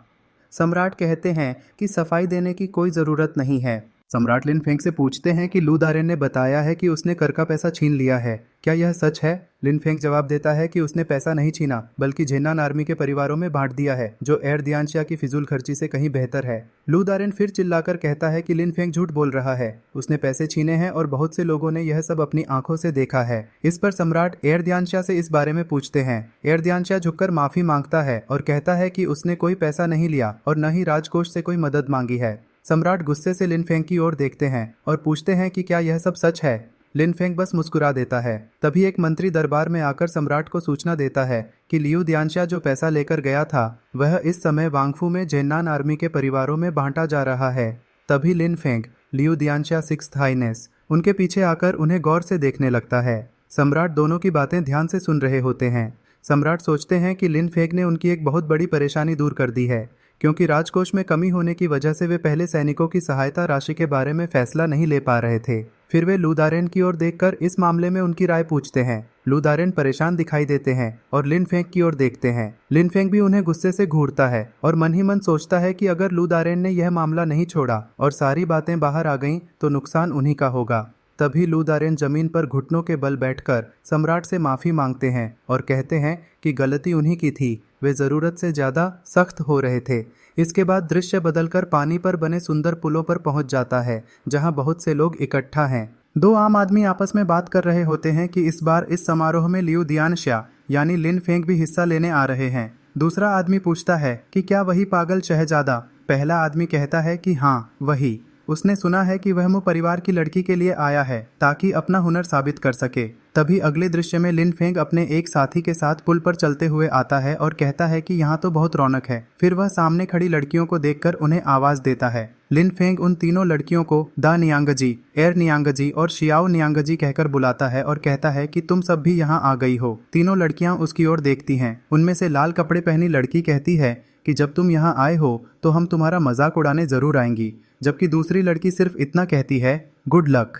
सम्राट कहते हैं कि सफाई देने की कोई ज़रूरत नहीं है। सम्राट लिन फेंग से पूछते हैं कि लू दारेन ने बताया है कि उसने कर का पैसा छीन लिया है, क्या यह सच है? लिन फेंग जवाब देता है कि उसने पैसा नहीं छीना बल्कि झेन्नान आर्मी के परिवारों में बांट दिया है, जो एयर दियानशिया की फिजूल खर्ची से कहीं बेहतर है। लू दारेन फिर चिल्लाकर कहता है कि लिन फेंग झूठ बोल रहा है, उसने पैसे छीने हैं और बहुत से लोगों ने यह सब अपनी आंखों से देखा है। इस पर सम्राट एयर दियानशिया से इस बारे में पूछते हैं। एयर दियानशिया झुककर माफी मांगता है और कहता है कि उसने कोई पैसा नहीं लिया और न ही राजकोष से कोई मदद मांगी है। सम्राट गुस्से से लिन फेंग की ओर देखते हैं और पूछते हैं कि क्या यह सब सच है। लिन फेंग बस मुस्कुरा देता है। तभी एक मंत्री दरबार में आकर सम्राट को सूचना देता है कि लियू दियानशिया जो पैसा लेकर गया था वह इस समय वांगफू में झेन्नान आर्मी के परिवारों में बांटा जा रहा है। तभी लिन फेंग लियू दियानशिया सिक्स्थ हाइनेस उनके पीछे आकर उन्हें गौर से देखने लगता है। सम्राट दोनों की बातें ध्यान से सुन रहे होते हैं। सम्राट सोचते हैं कि लिन फेंग ने उनकी एक बहुत बड़ी परेशानी दूर कर दी है, क्योंकि राजकोष में कमी होने की वजह से वे पहले सैनिकों की सहायता राशि के बारे में फैसला नहीं ले पा रहे थे। फिर वे लू दारेन की ओर देखकर इस मामले में उनकी राय पूछते हैं। लू दारेन परेशान दिखाई देते हैं और लिन फेंग की ओर देखते हैं। लिन फेंग भी उन्हें गुस्से से घूरता है और मन ही मन सोचता है कि अगर लू दारेन ने यह मामला नहीं छोड़ा और सारी बातें बाहर आ गईं तो नुकसान उन्हीं का होगा। तभी लू दारेन जमीन पर घुटनों के बल बैठकर सम्राट से माफ़ी मांगते हैं और कहते हैं कि गलती उन्हीं की थी, वे ज़रूरत से ज़्यादा सख्त हो रहे थे। इसके बाद दृश्य बदलकर पानी पर बने सुंदर पुलों पर पहुंच जाता है, जहां बहुत से लोग इकट्ठा हैं। दो आम आदमी आपस में बात कर रहे होते हैं कि इस बार इस समारोह में लियू दियानशिया यानी लिन फेंग भी हिस्सा लेने आ रहे हैं। दूसरा आदमी पूछता है कि क्या वही पागल शहजादा? पहला आदमी कहता है कि हाँ वही, उसने सुना है कि वह परिवार की लड़की के लिए आया है ताकि अपना हुनर साबित कर सके। तभी अगले दृश्य में लिन फेंग अपने एक साथी के साथ पुल पर चलते हुए आता है और कहता है कि यहाँ तो बहुत रौनक है। फिर वह सामने खड़ी लड़कियों को देखकर उन्हें आवाज देता है। लिन फेंग उन तीनों लड़कियों को दा नियांगजी, एर नियांगजी और शियाओ नियांगजी कहकर बुलाता है और कहता है कि तुम सब भी यहाँ आ गई हो। तीनों लड़कियां उसकी ओर देखती हैं। उनमें से लाल कपड़े पहनी लड़की कहती है कि जब तुम यहाँ आए हो तो हम तुम्हारा मजाक उड़ाने जरूर आएंगी, जबकि दूसरी लड़की सिर्फ इतना कहती है, गुड लक।